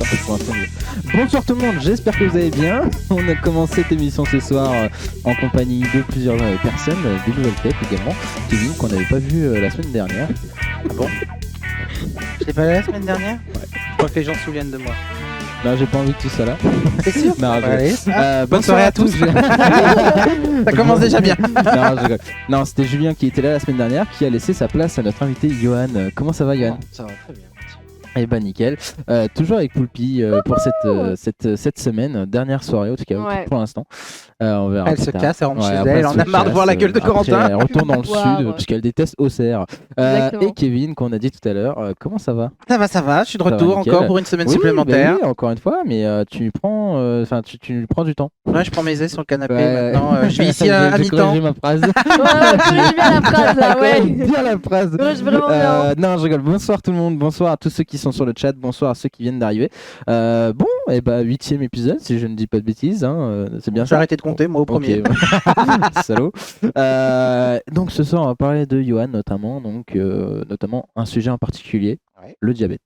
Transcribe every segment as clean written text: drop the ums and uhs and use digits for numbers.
parce que pour l'instant, bonsoir tout le monde, j'espère que vous allez bien. On a commencé cette émission ce soir en compagnie de plusieurs personnes, des nouvelles têtes également. Kevin qu'on n'avait pas vu la semaine dernière. Ah bon? Je t'ai pas là la semaine dernière? Ouais. Je crois que les gens se souviennent de moi. Non, j'ai pas envie de tout ça là. C'est sûr? Non, allez. Bonne soirée à tous. Ça commence déjà bien. Non, c'était Julien qui était là la semaine dernière qui a laissé sa place à notre invité Johan. Comment ça va, Johan? Ça va très bien. Eh ben nickel. Toujours avec Poulpi pour cette semaine, dernière soirée en tout cas pour l'instant. On verra. Elle se casse, elle rentre chez elle, on a marre de voir la gueule de Corentin. Elle retourne dans le sud puisqu'elle déteste Auxerre. Et Kevin qu'on a dit tout à l'heure, comment ça va? Ça va, je suis de retour encore pour une semaine supplémentaire. Oui, encore une fois, mais tu prends du temps. Ouais, je prends mes aises sur le canapé maintenant. Je vis ici à mi-temps. J'ai ma phrase. J'ai bien la phrase là, ouais. Bien la phrase. Ouais, je vraiment bien. Non, je rigole. Bonsoir tout le monde, bonsoir à tous ceux qui sont sur le chat, bonsoir à ceux qui viennent d'arriver. Bon, et bah 8ème épisode, si je ne dis pas de bêtises, hein, c'est bien ça. J'ai arrêté de compter, moi au premier. Salaud. Donc ce soir, on va parler de Johan notamment, notamment un sujet en particulier, le diabète.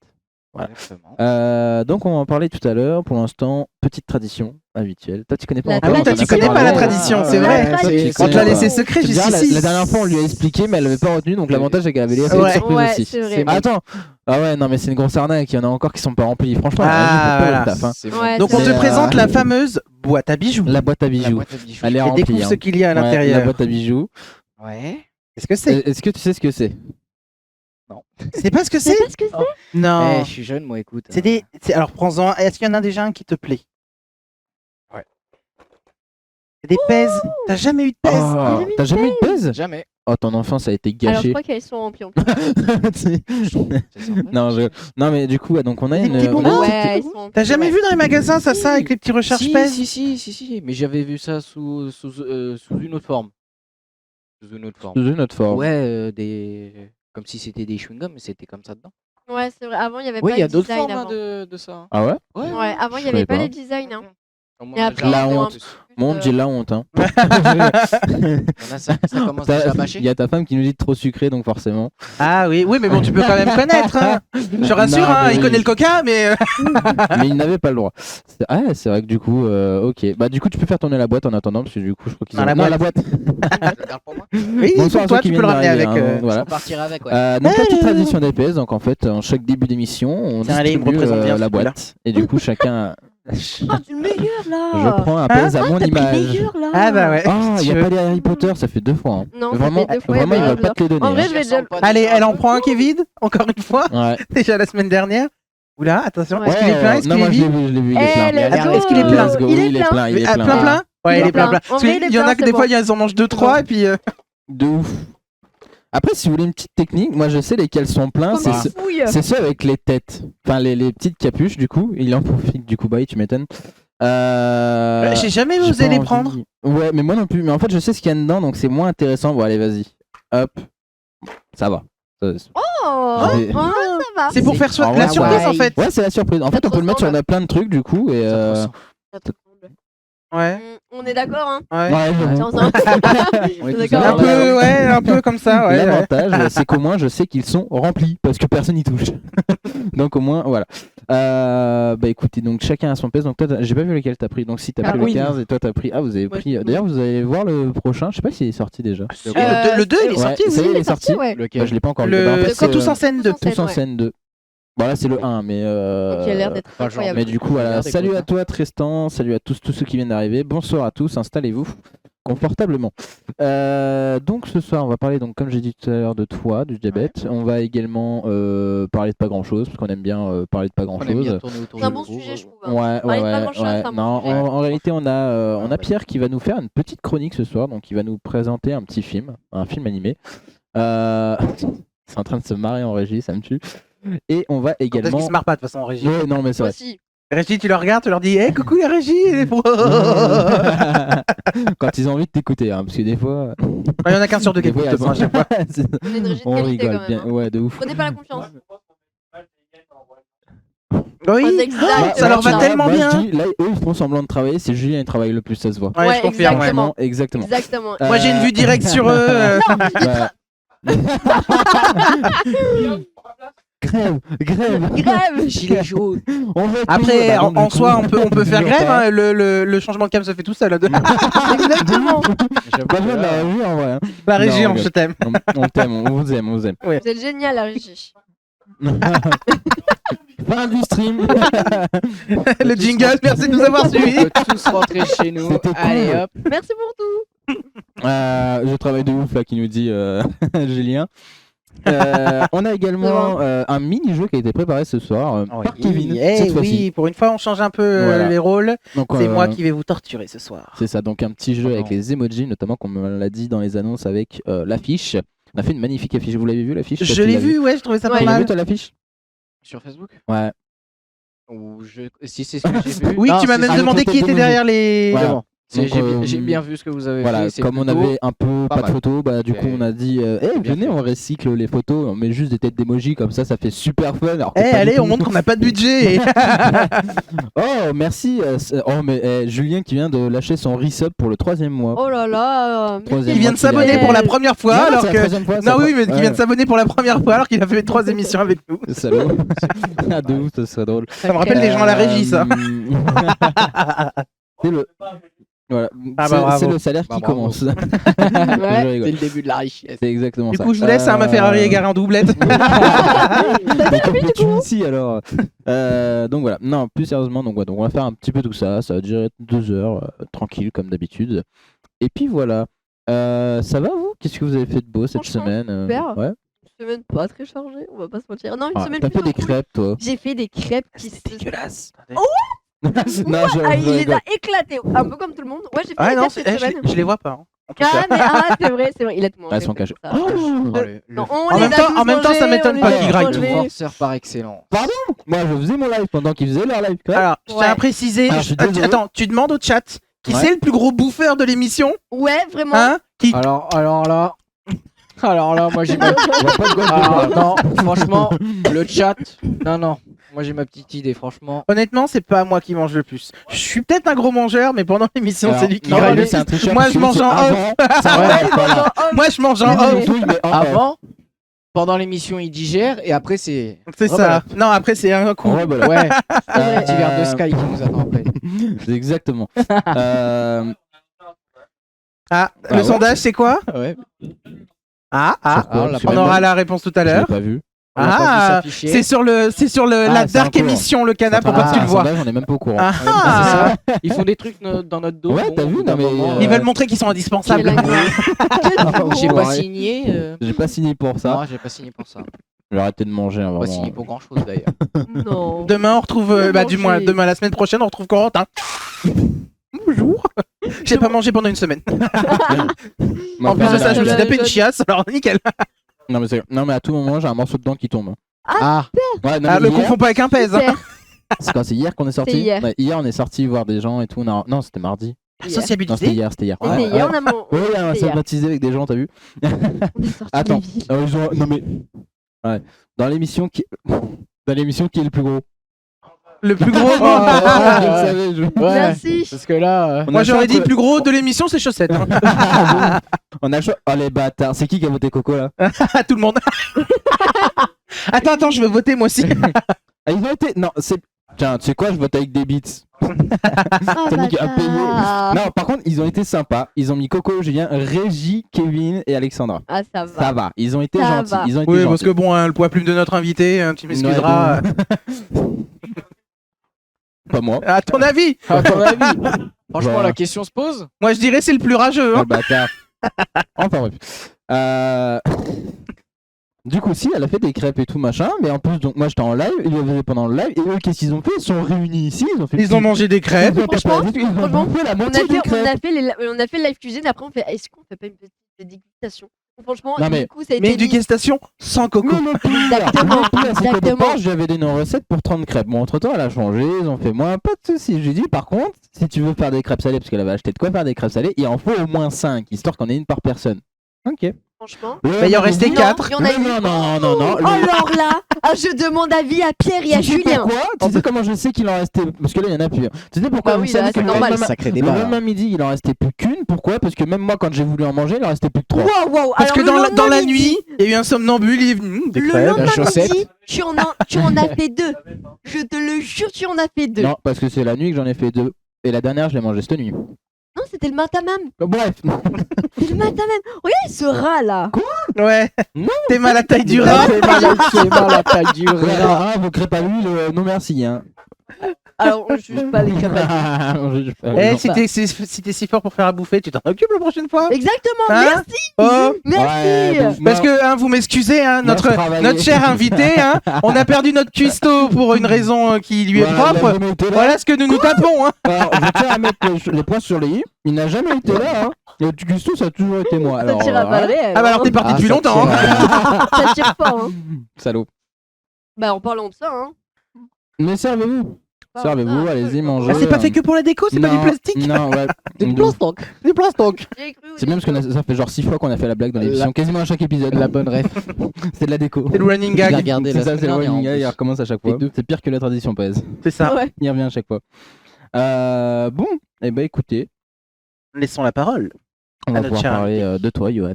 Voilà. Donc on va en parler tout à l'heure. Pour l'instant, petite tradition habituelle. Toi, tu connais pas encore. Ah oui, toi, tu connais pas la tradition, c'est vrai. On te l'a laissé secret jusqu'ici. La dernière fois, on lui a expliqué, mais elle l'avait pas retenu. Donc l'avantage, c'est qu'elle avait laissé une surprise aussi. C'est vrai. Attends. Ah ouais, non, mais c'est une grosse arnaque. Il y en a encore qui sont pas remplis. Franchement, voilà. Donc on te présente la fameuse boîte à bijoux. La boîte à bijoux. Elle est remplie. Et découvre ce qu'il y a à l'intérieur. La boîte à bijoux. Ouais. Qu'est-ce que c'est? Est-ce que tu sais ce que c'est? Non. C'est pas ce que c'est? Non. Je suis jeune, moi, écoute. Alors prends-en. Est-ce qu'il y en a déjà un qui te plaît? Ouais. Des pèses. T'as jamais eu de pèses? T'as jamais eu de pèses? Jamais. Oh, ton enfance a été gâchée. Alors je crois qu'elles sont en pion. Non, mais du coup, donc on a une. T'as jamais vu dans les magasins ça avec les petits recharges pèses? Si. Mais j'avais vu ça sous une autre forme. Sous une autre forme. Ouais, comme si c'était des chewing-gums, mais c'était comme ça dedans. Ouais, c'est vrai. Avant, il y avait Oui, pas il y a de d'autres design formes avant. de ça. Ah ouais? Ouais, avant, il y avait pas les designs. Hein. Et après, la honte. Mon Dieu, la honte. Hein. Ça commence déjà à bâcher. Il y a ta femme qui nous dit trop sucré, donc forcément. Ah oui, mais bon, tu peux quand même connaître. Hein. Je rassure, il connaît le coca, mais. Mais il n'avait pas le droit. C'est vrai que du coup, ok. Bah, du coup, tu peux faire tourner la boîte en attendant, parce que du coup, je crois qu'ils ont. La boîte. Pour moi. Oui, bonsoir pour toi, tu peux le ramener avec. Voilà. On partira avec, ouais. Donc, la petite tradition d'épaisse. Donc, en fait, en chaque début d'émission, on distribue la boîte. Et du coup, chacun. Oh, du meilleur là! Je prends un pèse à mon image. Ah bah ouais. Oh, il n'y a pas les Harry Potter, ça fait 2 fois. Hein. Non, vraiment, ça fait 2 fois. Vraiment, il va pas te les donner. En vrai, je vais déjà. Allez, elle en prend un qui est vide, encore une fois. Ouais. Déjà la semaine dernière. Oula, attention, est-ce Ouais. qu'il est plein? Est-ce qu'il est vide? Non, moi je l'ai vu, il est plein. Attends, est-ce qu'il est plein? Il est plein, il est plein. Plein? Ouais, il est plein. En Parce vrai, il est qu'il y en a plein, que c'est des fois, bon. ils en mangent 2-3 et puis. De ouf. Après, si vous voulez une petite technique, moi je sais lesquels sont pleins, c'est ceux avec les têtes. Enfin, les petites capuches, du coup. Il en profite, du coup, bah oui, tu m'étonnes. J'ai jamais osé les prendre. Ouais, mais moi non plus. Mais en fait, je sais ce qu'il y a dedans, donc c'est moins intéressant. Bon, allez, vas-y. Hop. Ça va. Oh, ça va. C'est pour faire la surprise en fait. Ouais, c'est la surprise. En fait, on peut le mettre sur plein de trucs, du coup. Et ouais. On est d'accord, hein? Ouais. Un peu comme ça. Ouais. L'avantage, c'est qu'au moins, je sais qu'ils sont remplis parce que personne n'y touche. Donc au moins, voilà. Bah écoutez, donc chacun a son pèse. Donc toi, j'ai pas vu lequel t'as pris. Donc si t'as pris le 15 et toi t'as pris. Ah, vous avez pris. D'ailleurs, vous allez voir le prochain. Je sais pas s'il est sorti déjà. Le 2, il est sorti. Ça y est, il est sorti. Lequel? Je l'ai pas encore vu. C'est Tous en scène 2. Tous en scène 2. Bon là c'est le 1 mais Qui a l'air d'être incroyable. mais du coup voilà, salut à toi Tristan, salut à tous ceux qui viennent d'arriver, bonsoir à tous, installez-vous confortablement. Donc ce soir on va parler, donc comme j'ai dit tout à l'heure, de toi, du diabète. On va également parler de pas grand chose parce qu'on aime bien parler de pas grand chose. C'est un bon sujet je trouve. Ouais. Non, en réalité on a Pierre qui va nous faire une petite chronique ce soir, donc il va nous présenter un petit film, un film animé. C'est en train de se marrer en régie, ça me tue. Et on va également. Parce qu'il se marre pas de toute façon en régie. Ouais, non, mais c'est vrai. Régie, tu le regardes, tu leur dis hey, coucou, il y a Régie. Quand ils ont envie de t'écouter, hein, parce que des fois. Il y en a qu'un sur deux qui écoute à chaque fois. On rigole bien. Ouais, de ouf. Prenez pas la confiance. Oui, ça leur va tellement bien. Là, eux, ils font semblant de travailler. C'est Julien qui travaille le plus, ça se voit. Ouais, je confirme. Exactement. Moi, j'ai une vue directe sur eux. Grève. Grève. Gilet jaune. On va Après, tout- bah, donc, en du coup, soi, on peut faire grève. pas. Hein, le changement de cam se fait tout seul. Exactement. Pas besoin de la régie en vrai. Hein. La régie, Non, je t'aime. On t'aime, on vous aime, on vous aime. Vous êtes génial, la régie. Fin du stream. Le jingle, merci de nous avoir On suivis. peut tous rentrer chez nous. C'était cool. Allez hop. Merci pour tout. Je travaille de ouf là qui nous dit Julien. On a également un mini-jeu qui a été préparé ce soir par Kevin cette fois-ci. Oui, pour une fois, on change un peu Voilà. les rôles. Donc, C'est moi qui vais vous torturer ce soir. C'est ça, donc un petit jeu avec les emojis, notamment comme on l'a dit dans les annonces avec l'affiche. On a fait une magnifique affiche, vous l'avez vu l'affiche? Toi, Je tu l'ai l'as vu, ouais, je trouvais ça Ouais. Tu pas l'as vu mal. toi l'affiche? Sur Facebook Ouais. Ou si c'est ce que j'ai vu. Oui, Non, tu m'as c'est même ça. demandé peut-être qui était des derrière les. Voilà. C'est bon. Donc, J'ai bien vu ce que vous avez Voilà, fait. c'est comme on plutôt- avait un peu pas pas de mal. photos, bah du coup Et- on a dit bien venez fait. on recycle les photos, on met juste des têtes d'emoji comme ça fait super fun. Alors que Eh, pas du allez, tout. on montre qu'on n'a pas de budget. Oh merci oh mais Julien qui vient de lâcher son resub pour le 3e mois. Oh là là. Troisième Il vient de s'abonner pour la première fois, Non, alors c'est la que. troisième fois, Non, ça oui, va. mais qui vient de s'abonner pour la première fois alors qu'il a fait 3 émissions avec nous. Salaud. Ah de ouf, ça serait drôle. Ça me rappelle les gens à la régie, ça. C'est le voilà, Ah bah, c'est bravo. le salaire Bah, qui bravo. commence. Ouais. Je rigole. C'est le début de la richesse. C'est exactement Du ça. coup, je vous laisse, hein, ma Ferrari égarée en doublette. Mais que fais-tu ici alors Donc voilà, non, plus sérieusement, donc on va faire un petit peu tout ça. Ça va durer 2 heures, tranquille comme d'habitude. Et puis voilà. Ça va vous? Qu'est-ce que vous avez fait de beau cette Franchement, semaine? super. Ouais. Une semaine pas très chargée, on va pas se mentir. Non, une Ah, semaine t'as fait plutôt des cool. crêpes toi? J'ai fait des crêpes qui se... dégueulasse. Non, Ah, je il les rigole. a éclatés, un peu comme tout le monde. Ouais, j'ai fait Ah des non, crêpes cette semaine. je les vois pas. Hein, en tout Ah, cas. mais c'est vrai, il a tout mangé. Elles sont c'est cachées. pour ça. Le Non, on En les même a temps- tous en même temps, ça mangés, m'étonne on pas les a qu'ils tous graillent. mangés. forceur par excellence. Moi je faisais mon live pendant qu'ils faisaient leur live. Quoi. Alors, je tiens à préciser. Alors, je suis désolé. Attends, tu demandes au chat qui Ouais. c'est le plus gros bouffeur de l'émission, Ouais, vraiment. hein? Qui Alors là. Alors là, moi j'ai ma. On va pas se gauche de Alors, droite. non, franchement, le chat. Non. Moi j'ai ma petite idée, franchement. Honnêtement, c'est pas moi qui mange le plus. Je suis peut-être un gros mangeur, mais pendant l'émission, Alors, c'est lui qui non, graille lui, le c'est un plus. tricheur Moi, parce je que mange lui, en c'est off. avant. Ça, ouais, voilà. Moi, je mange en Lui, off. le truc, mais en off. Avant, pendant l'émission, il digère et après c'est. C'est ça. Non, après, c'est un coup. En vrai, voilà. Ouais, Euh, un petit verre de Sky qui nous attend après. C'est exactement. Ah, Ah le ouais. sondage, c'est quoi? Ouais. Ah, Sur quoi? on l'a Sur on la aura même- la réponse tout à Je l'ai l'heure. pas vu. On l'a pas vu Ah, s'afficher. c'est sur la c'est dark en cours. émission, le canap, pour Ah, pas que tu le un vois. sondage, on est même pas au courant. Ah, Ouais, bah, ah. c'est ça. Ils font des trucs dans notre dos. Ouais, bon, t'as vu, au bout d'un non, mais, moment, Ils veulent montrer qu'ils sont indispensables. Quelle agréable. J'ai pas Ouais. signé. J'ai pas signé pour ça. Non, j'ai pas signé pour ça. Je vais arrêter de manger. Hein, Pas vraiment. signé pour grand chose d'ailleurs. Non. Demain, on retrouve. Bien Du moins, mangé. demain, la semaine prochaine, on retrouve Corentin. Bonjour. J'ai pas mangé pendant une semaine. Ma En plus de femme, ça, je me suis la tapé une méthode. chiasse, alors nickel. Non mais à tout moment j'ai un morceau de dent qui tombe. Ah, Ouais, non, Ah, mais le hier, confond pas avec un pèse. Super. c'est quand c'est hier qu'on est sorti. C'est hier. Ouais, hier on est sorti voir des gens et tout. Non c'était mardi. Hier. Non c'était Sociabilité. hier, c'était hier. C'était hier, on a mon. Ouais, on a c'était hier. sympathisé avec des gens, t'as vu? On est sortis Attends. des villes. Non mais ouais. Dans l'émission qui est le plus gros. Le plus gros. Je le savais, je- ouais. Merci. Parce que là. On Moi, a j'aurais choix dit entre- plus gros de l'émission, c'est chaussettes. hein. On a choix. Oh les bâtards. C'est qui a voté Coco là? À tout le monde. Attends, je veux voter moi aussi. Ah, ils ont été. Non c'est. Tiens, tu sais quoi? Je vote avec des beats. Ah, C'est lui qui a payé. bâtard. Non, par contre, ils ont été sympas. Ils ont mis Coco, Julien, Régie, Kevin et Alexandra. Ah, ça va. Ça va. Ils ont été Ça gentils. va. Ils ont été Oui, gentils. parce que bon, hein, le poids plume de notre invité, tu m'excuseras. Pas moi. À ton avis, À ton avis Franchement, Voilà. la question se pose. moi je dirais c'est le plus rageux. Oh, Hein. le bâtard. Enfin bref. Du coup, si, elle a fait des crêpes et tout machin, mais en plus, donc moi j'étais en live, ils le faisaient pendant le live, et eux, qu'est-ce qu'ils ont fait? Ils sont réunis ici, ils ont fait. Ils ont mangé des crêpes. Ils ont Franchement, fait la On moitié a des fait, crêpes. on a fait le live cuisine, après on fait. Est-ce qu'on fait pas une petite dégustation? Franchement, Non, mais- du coup, ça a Mais été. dégustation sans coco. Non, non plus. Exactement, Non plus, à son exactement. départ, j'avais donné une recette pour 30 crêpes. Bon, entre temps, elle a changé, ils ont fait moins, pas de soucis. J'ai dit, par contre, si tu veux faire des crêpes salées, parce qu'elle avait acheté de quoi faire des crêpes salées, il en faut au moins 5, histoire qu'on ait une par personne. Ok. franchement. Bah, il en restait Non, 4. il y en a eu. Non. Alors là, je demande avis à Pierre et à Tu sais Julien. pourquoi Tu sais comment je sais qu'il en restait. Parce que là, il y en a plus. Tu sais pourquoi Bah vous oui, savez là, que c'est le normal. lendemain- Sacré Le débat. lendemain midi, il en restait plus qu'une. Pourquoi Parce que même moi, quand j'ai voulu en manger, il en restait plus que 3. Waouh. Parce Alors, que le dans lendemain la midi- nuit, il y a eu un somnambule, il est venu. Des Le crêpes, lendemain chaussette. midi, tu en as fait 2. Je te le jure, tu en as fait 2. Non, parce que c'est la nuit que j'en ai fait 2. Et la dernière, je l'ai mangée cette nuit. Non, c'était le matin même. Bref. C'était le matin même. Regarde ce rat là. Ouais. Non. T'es mal à la taille du rat. C'est mal la taille du rat. Vous créez pas l'huile, non merci. Hein. Alors, on juge pas les capables. On juge pas. Eh, Non. si t'es si fort pour faire à bouffer, tu t'en occupes la prochaine fois. Exactement, Hein merci. Oh. Merci. Ouais, bon, Parce moi- que hein, vous m'excusez, hein, Moi, je notre travaillais. cher invité, hein, on a perdu notre cuistot pour une raison qui lui est Voilà, il a propre. jamais été là. Voilà ce que nous nous tapons. Hein. Alors, je tiens à mettre les points sur les i. Il n'a jamais été là. Hein. Le Gusto, ça a toujours été moi. Ça Alors, tire à balai. Ah bah alors t'es parti Ah, depuis ça longtemps. tire. Hein. Ça tire fort. Hein. Salaud. Bah, en parlant de ça, hein. Mais servez-vous. Servez-vous, Ah, allez-y, absolument. mangez. Ah, c'est pas fait que pour la déco, c'est pas du Non, plastique. Non, ouais. C'est du plastoc. Du plastoc. J'ai cru C'est bien parce que ça fait genre 6 fois qu'on a fait la blague dans l'émission, quasiment à chaque épisode. La bonne ref. C'est de la déco. C'est le running Je l'ai gag. regardé C'est la ça, semaine c'est le dernière, running en gag, il plus. recommence à chaque fois. Les deux. C'est pire que la tradition pèse. C'est ça. Ouais. Il revient à chaque fois. Bon, et ben écoutez, Laissons la parole. on À va notre pouvoir cher parler invité. de toi, Johan.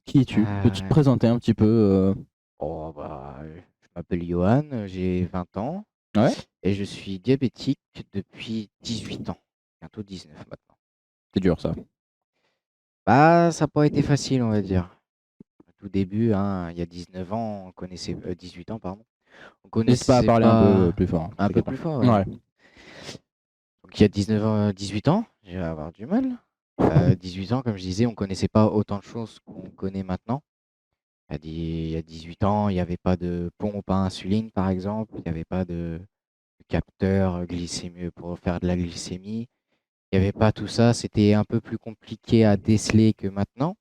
Qui es-tu Peux-tu te présenter un petit peu Oh, bah, je m'appelle Johan, j'ai 20 ans. Ouais. Et je suis diabétique depuis 18 ans. Bientôt 19 maintenant. C'est dur ça. Bah, ça n'a pas été facile, on va dire. Au tout début, hein, il y a 19 ans, on connaissait 18 ans, pardon. On N'hésite pas à connaissait parler un pas- peu plus fort. hein, un peu t'inquiète plus fort. pas. Ouais. Ouais. Donc il y a 19 ans, 18 ans, je vais avoir du mal. 18 ans, comme je disais, on connaissait pas autant de choses qu'on connaît maintenant. Il y a 18 ans, il n'y avait pas de pompe à insuline, par exemple. Il n'y avait pas de capteur glycémie pour faire de la glycémie. Il n'y avait pas tout ça. C'était un peu plus compliqué à déceler que maintenant.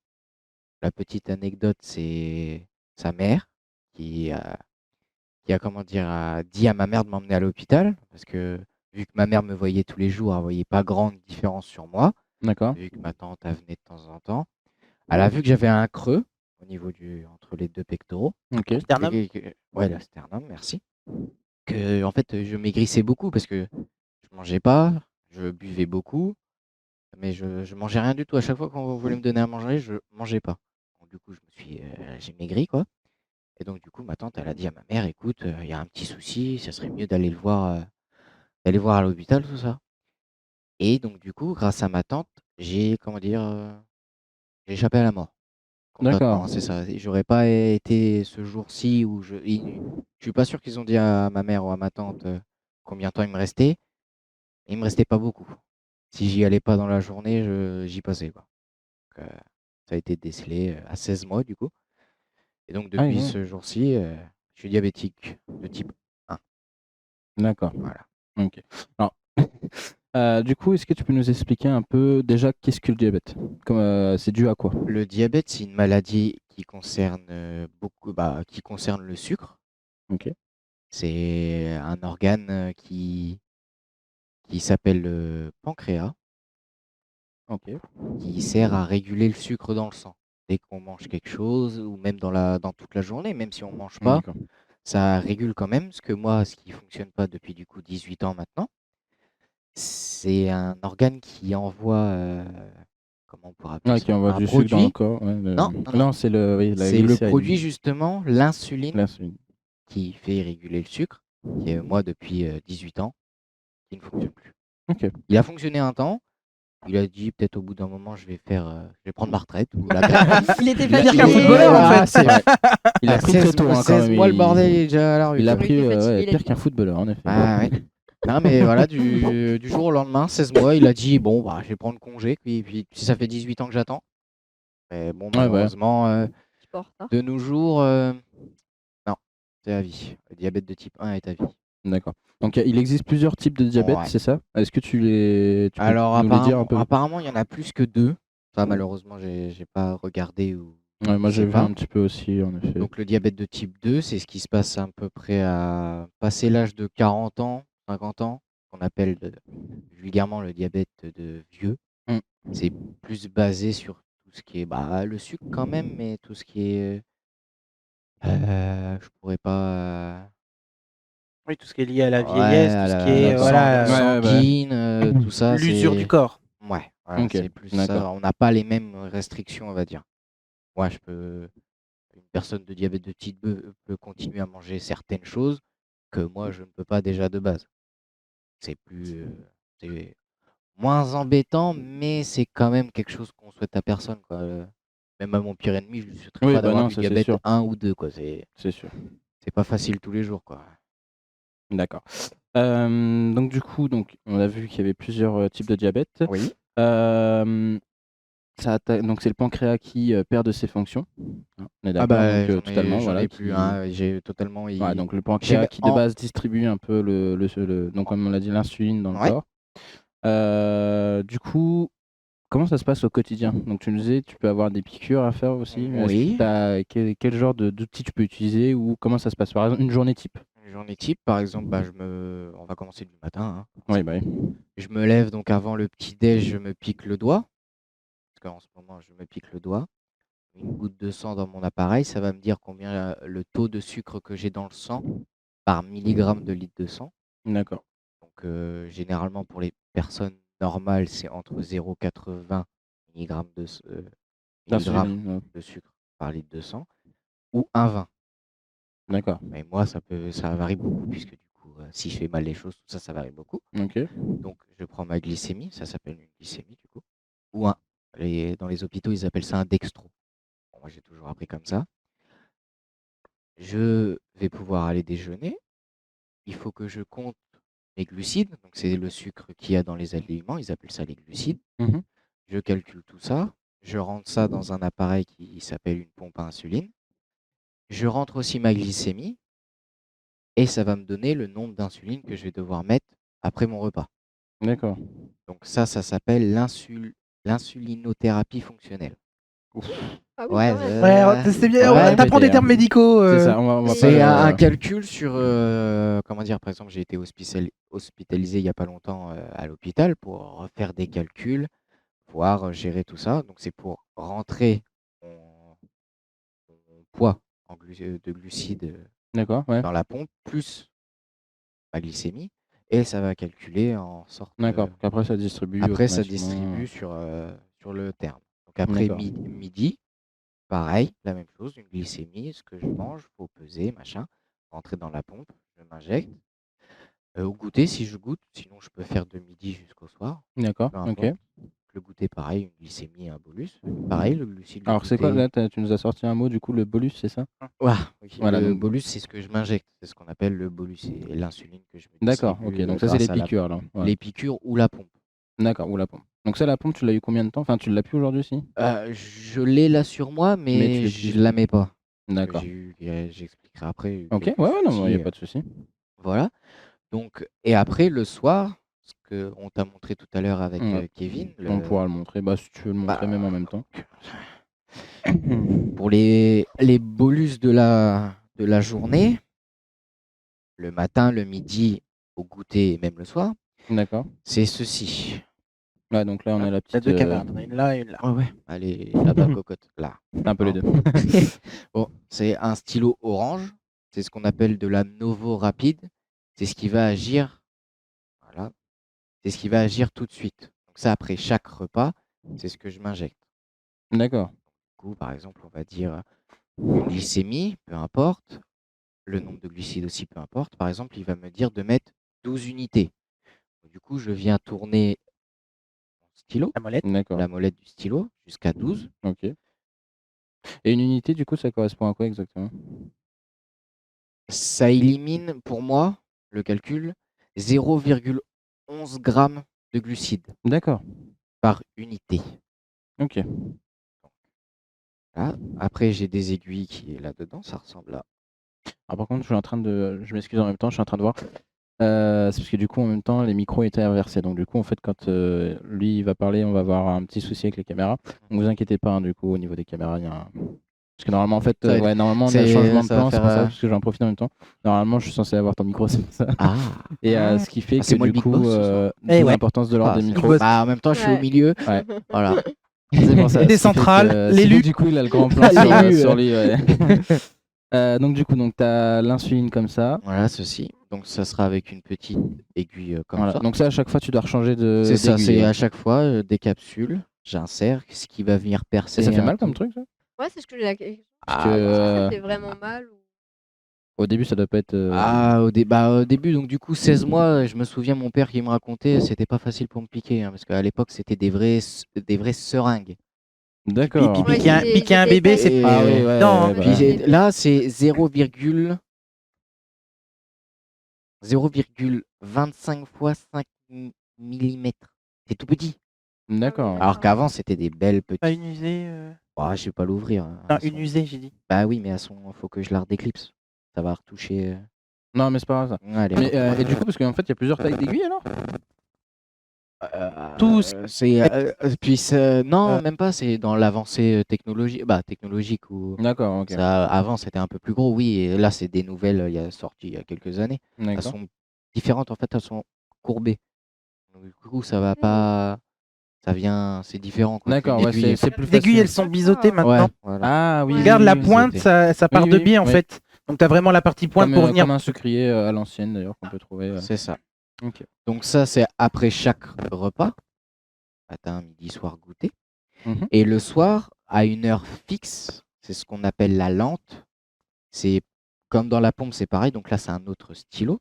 La petite anecdote, c'est sa mère qui a, comment dire, a dit à ma mère de m'emmener à l'hôpital parce que vu que ma mère me voyait tous les jours, elle ne voyait pas grande différence sur moi. D'accord. Vu que ma tante elle venait de temps en temps. Elle a vu que j'avais un creux au niveau entre les deux pectoraux. Ok. Sternum. Ouais, le sternum, merci. Que en fait, je maigrissais beaucoup parce que je mangeais pas, je buvais beaucoup, mais je mangeais rien du tout. À chaque fois qu'on voulait me donner à manger, je mangeais pas. Donc, du coup, j'ai maigri quoi. Et donc du coup, ma tante, elle a dit à ma mère, écoute, il y a un petit souci, ça serait mieux d'aller le voir, à l'hôpital, tout ça. Et donc du coup, grâce à ma tante, j'ai, comment dire, j'ai échappé à la mort. D'accord. Concrètement, c'est ça. Et j'aurais pas été ce jour-ci où je suis pas sûr qu'ils ont dit à ma mère ou à ma tante combien de temps il me restait. Il me restait pas beaucoup. Si j'y allais pas dans la journée, j'y passais quoi. Donc, ça a été décelé à 16 mois du coup. Et donc Ah oui, depuis ouais. ce jour-ci, je suis diabétique de type 1. D'accord. Voilà. Ok. Alors, du coup, est-ce que tu peux nous expliquer un peu déjà qu'est-ce que le diabète c'est dû à quoi Le diabète, c'est une maladie qui concerne qui concerne le sucre. Ok. C'est un organe qui s'appelle le pancréas, Ok. qui sert à réguler le sucre dans le sang. Dès qu'on mange quelque chose, ou même dans toute la journée, même si on ne mange pas, D'accord. ça régule quand même. Parce que moi, ce qui ne fonctionne pas depuis du coup 18 ans maintenant, c'est un organe qui envoie, comment on pourrait appeler Ouais, ça, qui envoie un du sucre dans le produit. corps. Ouais, Non, non, non, c'est C'est le glycérine. produit justement, l'insuline, L'insuline. qui fait réguler le sucre, qui est moi depuis 18 ans, qui ne fonctionne plus. Ok. Il a fonctionné un temps. Il a dit peut-être au bout d'un moment je vais prendre ma retraite ou la Il était Pire fatigué. qu'un footballeur, en fait. C'est vrai. Il a pris très tôt, hein, quand 16 même. mois, le Il- bordel il est déjà à la rue. Il a quoi. pris Il était fatigué, ouais, il a pire dit. qu'un footballeur, en effet. Ah ouais. Non mais voilà, du jour au lendemain, 16 mois, il a dit bon bah je vais prendre congé, puis si ça fait 18 ans que j'attends. Mais bon, Ouais, malheureusement, Je porte, hein. de nos jours, non, c'est à vie. Le diabète de type 1 est à vie. D'accord. Donc il existe plusieurs types de diabète, Ouais. c'est ça? Est-ce que tu peux Alors nous les dire un peu? apparemment, il y en a plus que 2. Ça malheureusement, j'ai pas regardé ou Ouais, moi je j'ai sais vu pas. un petit peu aussi, en effet. Donc le diabète de type 2, c'est ce qui se passe à peu près à passer l'âge de 40 ans, 50 ans, qu'on appelle vulgairement le diabète de vieux. Mm. C'est plus basé sur tout ce qui est le sucre quand même, mais tout ce qui est je pourrais pas Oui, tout ce qui est lié à la ouais, vieillesse, tout à ce qui la est D'accord. voilà, Ouais, ouais, bah. sanguine, tout ça, l'usure du c'est corps. ouais, voilà, Ok, c'est plus d'accord. ça. On n'a pas les mêmes restrictions, on va dire. Moi, une personne de diabète de type 2 peut continuer à manger certaines choses que moi, je ne peux pas déjà de base. C'est moins embêtant, mais c'est quand même quelque chose qu'on souhaite à personne, quoi. Même à mon pire ennemi, je lui souhaiterais Oui, pas bah d'avoir non, du ça c'est diabète sûr. 1 ou 2, quoi. C'est sûr. C'est pas facile tous les jours, quoi. D'accord. Donc du coup, on a vu qu'il y avait plusieurs types de diabète. Oui. Euh, donc c'est le pancréas qui perd de ses fonctions. Hein, on est Ah d'accord, donc totalement, j'en voilà. ai plus, hein. J'ai totalement. Ouais, donc le J'ai pancréas qui de en... base distribue un peu donc comme on l'a dit, l'insuline dans le Ouais. corps. Du coup, comment ça se passe au quotidien? Donc tu nous disais, tu peux avoir des piqûres à faire aussi. Est-ce que Oui. quel genre d'outils tu peux utiliser ou comment ça se passe? Par exemple, une journée type. Une journée type, par exemple, on va commencer du matin, hein, Oui, forcément. bah oui. Je me lève, donc avant le petit-déj, je me pique le doigt. Parce qu'en ce moment, je me pique le doigt. Une goutte de sang dans mon appareil, ça va me dire combien le taux de sucre que j'ai dans le sang par milligramme de litre de sang. D'accord. Donc généralement pour les personnes normales, c'est entre 0,80 mg milligrammes L'insuline, ouais. de sucre par litre de sang ou 1,20. D'accord. Mais moi, ça varie beaucoup puisque du coup, si je fais mal les choses, tout ça, ça varie beaucoup. Ok. Donc je prends ma glycémie, ça s'appelle une glycémie du coup, ou dans les hôpitaux, ils appellent ça un dextro. Bon, moi, j'ai toujours appris comme ça. Je vais pouvoir aller déjeuner. Il faut que je compte mes glucides, donc c'est le sucre qu'il y a dans les aliments, ils appellent ça les glucides. Mhm. Je calcule tout ça, je rentre ça dans un appareil qui s'appelle une pompe à insuline. Je rentre aussi ma glycémie et ça va me donner le nombre d'insuline que je vais devoir mettre après mon repas. D'accord. Donc ça s'appelle l'insulinothérapie fonctionnelle. Ah oui, Ouais, quand même. Ouais, c'est bien. ouais, T'apprends des mais, termes médicaux. C'est ça, on va pas c'est un le- calcul sur, comment dire, par exemple, j'ai été hospitalisé il n'y a pas longtemps à l'hôpital pour refaire des calculs, pouvoir gérer tout ça. Donc c'est pour rentrer mon poids de glucides D'accord, ouais. dans la pompe, plus ma glycémie, et ça va calculer en sorte. D'accord. Après, ça distribue Après, ça automatiquement. distribue sur le terme. Donc après D'accord. midi, pareil, la même chose, une glycémie, ce que je mange, faut peser, machin, rentrer dans la pompe, je m'injecte. Au goûter, si je goûte, sinon je peux faire de midi jusqu'au soir, D'accord, peu ok. importe. Le goûter, pareil, une glycémie, un bolus. Pareil, le glucide, le Alors, c'est quoi goûter. là? Tu nous as sorti un mot, du coup, le bolus, c'est ça? Ouah, oui, Voilà, le donc. bolus, c'est ce que je m'injecte. C'est ce qu'on appelle le bolus et l'insuline que je me D'accord, distribue ok. Donc, ça, c'est les grâce à piqûres, là. Ouais. les piqûres ou la pompe. D'accord, ou la pompe. Donc, ça, la pompe, tu l'as eu combien de temps? Enfin, tu l'as plus aujourd'hui, si? Je l'ai là sur moi, Mais tu mais l'utilises je la mets pas. D'accord. J'expliquerai après Ok, quelques ouais, ouais, non, il n'y a soucis. pas de souci. Voilà. Donc, et après, le soir, ce qu'on t'a montré tout à l'heure avec Ouais. Kevin, On pourra le montrer. Bah, si tu veux le montrer bah, même en même temps. pour les bolus de la journée, le matin, le midi, au goûter et même le soir, D'accord. c'est ceci. Ouais, donc là, on a la T'as petite. deux caméras, t'en as une là et une là. Ouais, ouais. Allez, là-bas, cocotte, là. Un peu les Non. deux. Bon, c'est un stylo orange. C'est ce qu'on appelle de la Novo Rapide. C'est ce qui va agir. Voilà. C'est ce qui va agir tout de suite. Donc ça, après chaque repas, c'est ce que je m'injecte. D'accord. Du coup, par exemple, on va dire une glycémie, peu importe. Le nombre de glucides aussi, peu importe. Par exemple, il va me dire de mettre 12 unités. Du coup, je viens tourner mon stylo, La molette. D'accord. la molette du stylo, jusqu'à 12. Ok. Et une unité, du coup, ça correspond à quoi exactement? Ça élimine pour moi, le calcul, 0,11 grammes de glucides D'accord. par unité. Ok. Là. Après, j'ai des aiguilles qui est là-dedans. Ça ressemble à. Alors, par contre, je suis en train de. Je m'excuse en même temps, je suis en train de voir. C'est parce que du coup, en même temps, les micros étaient inversés. Donc, du coup, en fait, quand lui il va parler, on va avoir un petit souci avec les caméras. Donc, vous inquiétez pas, hein, du coup, au niveau des caméras, il y a un. Parce que normalement, en fait, Ça va être- ouais, normalement, on a c'est- changement de ça va plan, c'est faire, pour ça, parce que j'en profite en même temps. Normalement, je suis censé avoir ton micro, c'est pour ça. Ah, Et ce qui fait c'est que moi du le big coup, boss ce soir. Eh d'où ouais. l'importance de l'ordre des c'est micros. trop- Bah, en même temps, je suis au Ouais. milieu. Ouais. Voilà. C'est pour ça. Des Ce qui fait centrales, que- l'élu. ce qui fait que, du coup, il a le grand plan sur, L'élu, sur lui. Ouais. Donc du coup, t'as l'insuline comme ça. Voilà, ceci. Donc ça sera avec une petite aiguille comme Voilà. ça. Donc ça, à chaque fois, tu dois rechanger de. C'est ça, d'aiguille, c'est ouais. à chaque fois des capsules. J'insère ce qui va venir percer. Et ça fait un mal comme tout. truc, ça Ouais, c'est ce que j'ai la question. Parce Ah, que, Est-ce que ça euh, fait vraiment mal ou... Au début, ça doit pas être. Au début, donc du coup, 16 mois, je me souviens, mon père qui me racontait, c'était pas facile pour me piquer, hein, parce qu'à l'époque, c'était des vraies seringues. D'accord. Puis Ouais, piquer un j'ai bébé, fait- c'est Ah oui, ouais. Non, ouais, Puis bah. j'ai- là, c'est 0,25 fois 5 mm. C'est tout petit. D'accord. Alors qu'avant, c'était des belles pas petites. une usée. Je vais pas l'ouvrir, hein. Non, Elles une sont- usée, j'ai dit. Bah oui, mais faut que je la redéclipse. Ça va retoucher. Non, mais c'est pas grave ça. Ouais, Mais, et du coup, parce qu'en fait, il y a plusieurs tailles d'aiguilles alors. Tous. Non, Euh. même pas. C'est dans l'avancée technologique ou D'accord, ok. ça. Avant, c'était un peu plus gros, oui. Et là, c'est des nouvelles. Il y a sorti il y a quelques années. Elles D'accord. sont différentes en fait. Elles sont courbées. Donc, du coup, ça va pas. Ça vient. C'est différent. Quoi, D'accord, qu'une ouais, aiguille. c'est plus Les aiguilles, facile. elles sont biseautées Ouais, maintenant. voilà. Ah oui. Ouais. Regarde oui, la oui, pointe, c'était- ça part Oui, de oui, biais en oui. fait. Donc t'as vraiment la partie pointe pour venir. Comme un sucrier à l'ancienne d'ailleurs qu'on peut trouver. C'est ça. Ok. Donc ça, c'est après chaque repas. Matin, midi, soir, goûter. Mhm. Et le soir, à une heure fixe, c'est ce qu'on appelle la lente. C'est comme dans la pompe, c'est pareil. Donc là, c'est un autre stylo.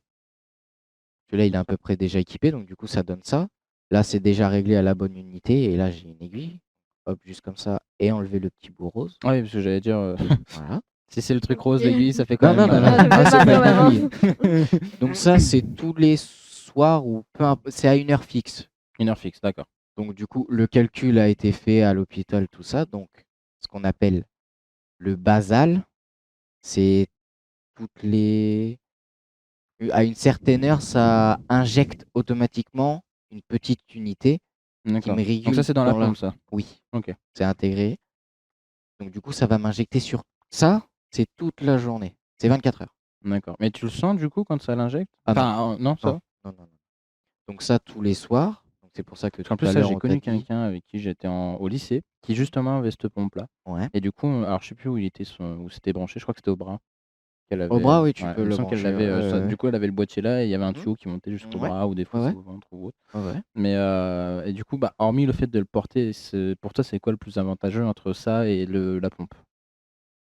Celui-là, il est à peu près déjà équipé. Donc du coup, ça donne ça. Là, c'est déjà réglé à la bonne unité. Et là, j'ai une aiguille. Hop, juste comme ça. Et enlever le petit bout rose. Oui, parce que j'allais dire, Voilà. si c'est le truc rose, l'aiguille, ça fait quand Non, même. non, non, mal. non. Ah, c'est ça fait pas mal une quand même, aiguille. Donc ça, c'est tous les soirs ou c'est à une heure fixe. Une heure fixe, d'accord. Donc du coup, le calcul a été fait à l'hôpital, tout ça. Donc ce qu'on appelle le basal, c'est toutes les... À une certaine heure, ça injecte automatiquement une petite unité qui D'accord. me régule Donc ça, c'est dans la pompe, ça. Oui, Ok. c'est intégré. Donc du coup, ça va m'injecter sur ça, c'est toute la journée. C'est 24 heures. D'accord. Mais tu le sens du coup quand ça l'injecte? Ah non. Enfin, non, ça va. Non, non, non. Donc ça, tous les soirs. Donc c'est pour ça que Parce qu'en tout plus, à ça, l'heure, j'ai on connu t'a dit- quelqu'un avec qui j'étais au lycée qui justement avait cette pompe-là. Ouais. Et du coup, alors je sais plus où il était, où c'était branché, je crois que c'était au bras. Qu'elle Au bras, oui, tu ouais, peux il me le semble qu'elle brancher. l'avait, Ouais, ouais. du coup, elle avait le boîtier là et il y avait un Mhm. tuyau qui montait jusqu'au Ouais. bras ou des fois Ouais, au ventre ou autre. Ouais. Mais et du coup, bah, hormis le fait de le porter, pour toi, c'est quoi le plus avantageux entre ça et la pompe?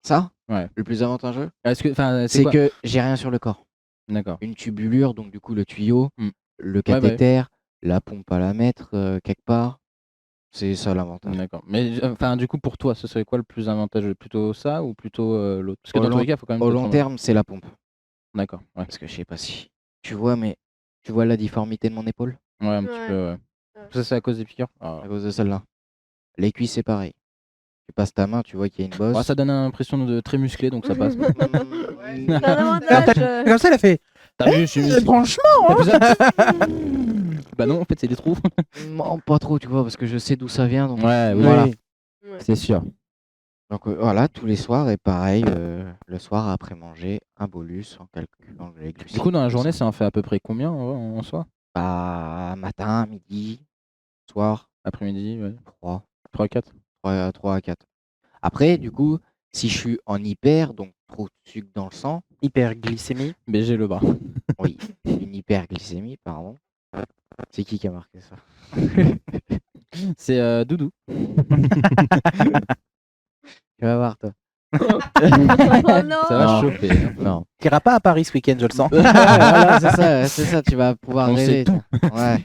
Ça, Ouais. le plus avantageux, Est-ce que, enfin, c'est quoi? que j'ai rien sur le corps. D'accord. Une tubulure, donc du coup le tuyau, Mm. le Ouais, ouais. cathéter, la pompe à la mettre quelque part. C'est ça l'avantage. D'accord. Mais enfin, du coup, pour toi, ce serait quoi le plus avantageux? Plutôt ça ou plutôt l'autre? Parce que Au dans tous long- les cas, il faut quand même Au te long prendre- terme, c'est la pompe. D'accord. Ouais. Parce que je sais pas si tu vois, mais tu vois la difformité de mon épaule Ouais, un petit Ouais. peu. Ouais. Ouais. Ça, c'est à cause des piqûres. Ah. à cause de celle-là. Les cuisses, c'est pareil. Tu passes ta main, tu vois qu'il y a une bosse. Ouais, ça donne l'impression de très musclé, donc ça passe. Mm, C'est un avantage. Comme ça, elle a fait. T'as vu, je suis Franchement, T'as fait ça Bah non, en fait, c'est des trous. non, pas trop, tu vois, parce que je sais d'où ça vient. Donc, Ouais, voilà. Oui. Ouais. c'est sûr. Donc voilà, tous les soirs, et pareil, le soir après manger, un bolus en calculant les glucides. Du coup, dans la tout journée, ça. ça en fait à peu près combien en soi? Bah, matin, midi, soir, Après-midi, ouais. 3, 3, 4. 3 à 4. Après, du coup, si je suis en hyper, donc trop de sucre dans le sang, Hyperglycémie. BG le bras. oui, une hyperglycémie, pardon. C'est qui a marqué ça? C'est Doudou. Tu vas voir, toi. Oh non. Ça va Non. chauffer. hein. Non. T'iras pas à Paris ce week-end, je le sens. Voilà, c'est ça, tu vas pouvoir On rêver. sait Ouais.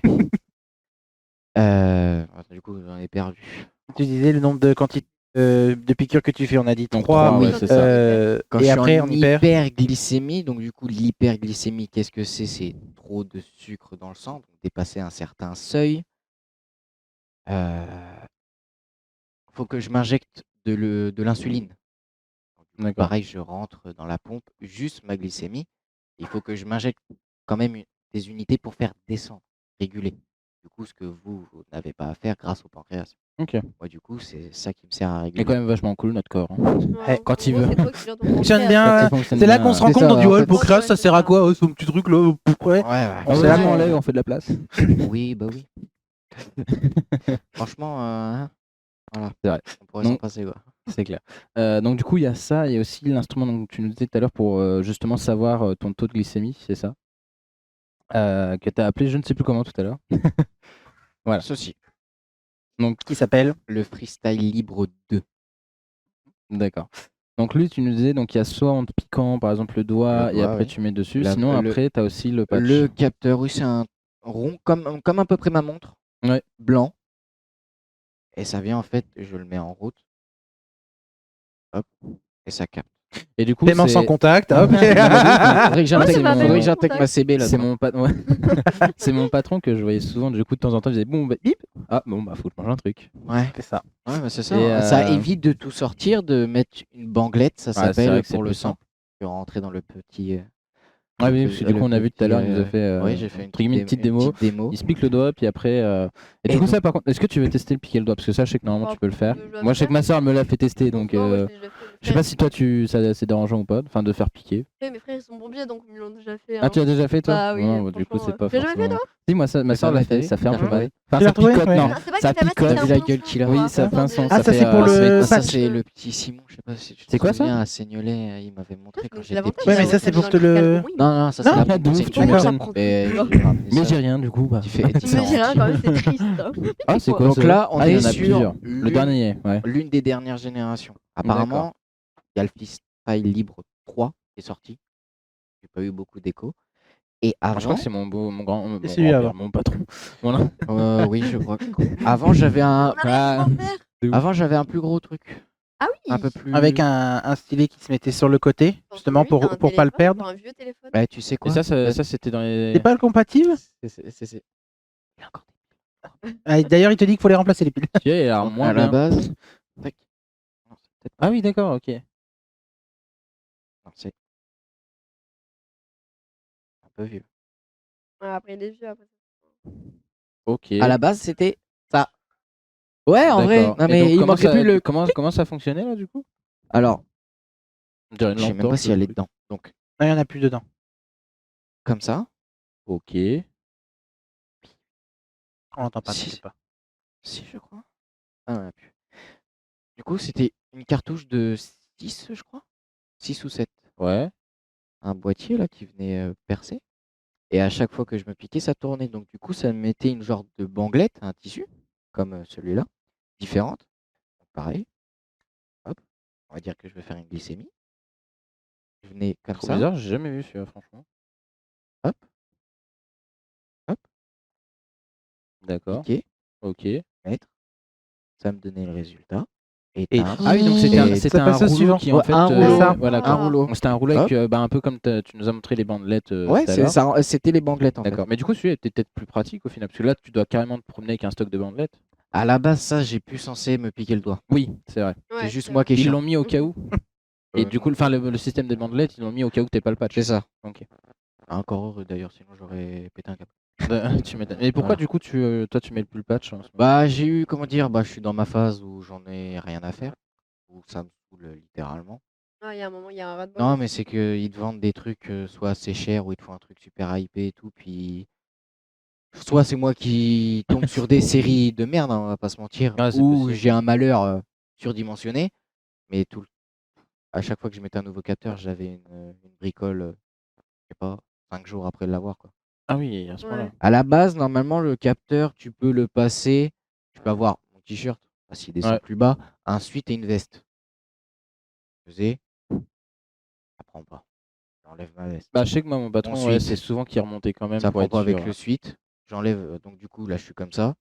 Du coup, j'en ai perdu. Tu disais le nombre de quantités de piqûres que tu fais, on a dit Donc, 3. trois, ouais, c'est ça. Quand Et je après, suis on en hyper. hyperglycémie, donc du coup, l'hyperglycémie, qu'est-ce que c'est? C'est trop de sucre dans le sang, donc dépasser un certain seuil. Faut que je m'injecte de l'insuline. Donc, du coup, D'accord. pareil, je rentre dans la pompe, juste ma glycémie. Il faut que je m'injecte quand même des unités pour faire descendre, réguler. Du coup, ce que vous n'avez pas à faire grâce au pancréas. Ok. Moi, du coup, c'est ça qui me sert à Il réguler. est quand même vachement cool notre corps. hein. Ouais, quand il en gros, veut. c'est toi qui gères ton Fonctionne pancréas. bien. Quand il Ah, fonctionne c'est là bien, qu'on se rend C'est compte, ça, on dit en ouais, le fait. pancréas, ça sert à quoi son petit truc là ouais. Ouais. On C'est là on qu'on- enlève, on fait de la place. Oui, bah oui. Franchement, Voilà. C'est vrai. On pourrait s'en Donc, passer, quoi. c'est clair. Donc du coup, il y a ça, il y a aussi l'instrument dont tu nous disais tout à l'heure pour justement savoir ton taux de glycémie, c'est ça? Que tu as appelé je ne sais plus comment tout à l'heure. Voilà. Ceci, Donc, Qui s'appelle le freestyle libre 2. d'accord. Donc lui, tu nous disais, donc il y a soit en te piquant par exemple le doigt, Le et doigt, après oui. tu mets dessus, La- sinon le- après tu as aussi le patch. Le capteur, oui, c'est un rond comme à peu près ma montre, Ouais. blanc. Et ça vient en fait, je le mets en route. Hop, et ça capte. Et du coup, Paiement sans c'est contact. Hop. Faudrait que Moi, j'intègre c'est ma mon- faudrait que paiement j'intègre ma contact. CB là. c'est mon patron. C'est mon patron que je voyais souvent. Du coup, de temps en temps, je disais bon, bah, bip. Ah bon, bah faut que je mange un truc. Ouais, C'est ça. ouais, bah, c'est ça. Et, Hein. Ça évite de tout sortir, de mettre une banglette, ça c'est vrai s'appelle que c'est pour le plus sang. simple. Tu rentrer dans le petit. Ah oui, parce que du coup, on a vu tout à l'heure, il nous a fait Oui, j'ai fait entre guillemets, une petite démo. Il se pique le doigt, puis après. Et du Et coup, donc- ça, par contre, est-ce que tu veux tester le piquer le doigt? Parce que ça, je sais que normalement, Oh, tu peux le faire. je dois Moi, le je sais que faire. ma soeur me l'a fait tester, donc Non, moi, je l'ai déjà fait. je sais pas si toi, c'est dérangeant ou pas, enfin, de faire piquer. Mes frères, ils sont bombiers, donc ils l'ont déjà fait. Ah, hein. tu l'as déjà fait toi? Bah oui, Non, bah, du coup, franchement, c'est pas tu l'as jamais fait, forcément. toi? Si, moi, ma Mais soeur ça l'a l'a fait, fait. ça fait un peu Ah mal. ouais. Enfin, Tu l'as ça retrouvé? picote, Ouais. non. Non, c'est pas Ça qu'il fait mal, picote. c'est T'as un vu la bon gueule son, qu'il a? Oui, ça fait un son. Ah, ça, c'est pour le Ça, patch. c'est le petit Simon, je sais pas si tu te C'est quoi ça? souviens, à Seignelay, il m'avait montré quand Donc, j'étais l'avantage, petit. Ouais, mais ça, c'est pour te le- Non, non, ça Non, c'est la de ouf, c'est une tu tuile. m'étonnes. Mais Non. j'ai ramené Mais ça. j'ai rien, du coup. Bah. Tu fais Mais j'ai rien, quand même, c'est triste. hein. Ah, c'est quoi Donc ça? là, on Ah, il y est en a sur plusieurs. Le l'une- dernier, ouais. l'une des dernières générations. Apparemment, il y a le freestyle libre 3 qui est sorti. J'ai pas eu beaucoup d'écho. Et Je crois avant, que c'est mon grand, mon celui grand-père, avant. mon patron. Voilà. oui, je crois. Avant, j'avais un, On a rien faire. avant, j'avais un plus gros truc, Ah oui. un peu plus. Avec un stylet qui se mettait sur le côté, justement Lui, t'as un pour pas le téléphone, perdre. t'as un vieux téléphone. Bah, tu sais Et quoi? ça c'était dans les. C'est pas le compatible? C'est- Il a encore des Ah, d'ailleurs, il te dit qu'il faut les remplacer les piles. Tu sais, alors Donc, moins à la bien. base. Tac. Non, c'est peut-être pas- Ah oui, d'accord, ok. non, c'est un peu vieux. Ouais, après, il est vieux. Après. Ok. À la base, c'était ça. Ouais, en vrai. D'accord. Non, Et mais donc, il comment manquait ça- plus le. Comment ça fonctionnait là du coup? Alors, On dirait une je sais lampe même pas torche, si elle le est truc. dedans. Donc, Non, il y en a plus dedans. comme ça. Ok. On l'entend pas, Si. t'inquiète pas. Si, je crois. Ah, on a plus. Du coup, c'était une cartouche de 6, je crois. 6 ou 7. Ouais. Un boîtier là qui venait percer. Et à chaque fois que je me piquais, ça tournait. Donc, du coup, ça me mettait une genre de banglette, un tissu, comme celui-là, différente. Donc, pareil. Hop. On va dire que je vais faire une glycémie. Je venais comme Trop ça. bizarre, j'ai jamais vu celui-là, franchement. Hop. Hop. D'accord. Piquer, Ok. mettre. Ça me donnait le résultat. Et- Éteindre. Ah oui, donc c'était Et un, ça c'était un passe au rouleau suivant. qui en Ouais, fait. un rouleau. ça. Voilà, Un quoi. rouleau. Donc, c'était un rouleau avec, un peu comme tu nous as montré les bandelettes Ouais, tout à l'heure. c'était les bandelettes en fait. D'accord. Mais du coup, celui-là était peut-être plus pratique au final, parce que là, tu dois carrément te promener avec un stock de bandelettes. À la base, ça, j'ai plus censé me piquer le doigt. Oui, c'est vrai. Ouais, C'est juste c'est moi qui est Ils chiant. l'ont mis au cas où. Et du non. coup, enfin, le système des bandelettes, ils l'ont mis au cas où t'aies pas le patch. C'est ça. Ok. Encore heureux d'ailleurs, sinon j'aurais pété un câble. Tu m'étonnes. Et pourquoi Voilà. du coup, toi, tu mets plus le patch en ce moment? Bah, j'ai eu, comment dire, bah, je suis dans ma phase où j'en ai rien à faire, où ça me saoule littéralement. Ah, il y a un moment, il y a un ras de Non, mais c'est qu'ils te vendent des trucs soit assez chers ou ils te font un truc super hypé et tout, puis soit c'est moi qui tombe sur des séries de merde, hein, on va pas se mentir, Ouais, c'est ou possible. j'ai un malheur surdimensionné, mais à chaque fois que je mettais un nouveau capteur, j'avais une bricole, je sais pas, 5 jours après l'avoir, quoi. Ah oui, à ce moment-là. Ouais. À la base, normalement, le capteur, tu peux le passer, tu peux avoir mon t-shirt, parce qu'il descend Ouais. plus bas, un suite et une veste. Je faisais, ça prend pas. J'enlève ma veste. Bah, je sais que moi, mon patron, ouais, Ensuite, c'est souvent qu'il remontait quand même ça pour prend être pas avec sûr. le suite. J'enlève, donc du coup, là, je suis comme ça.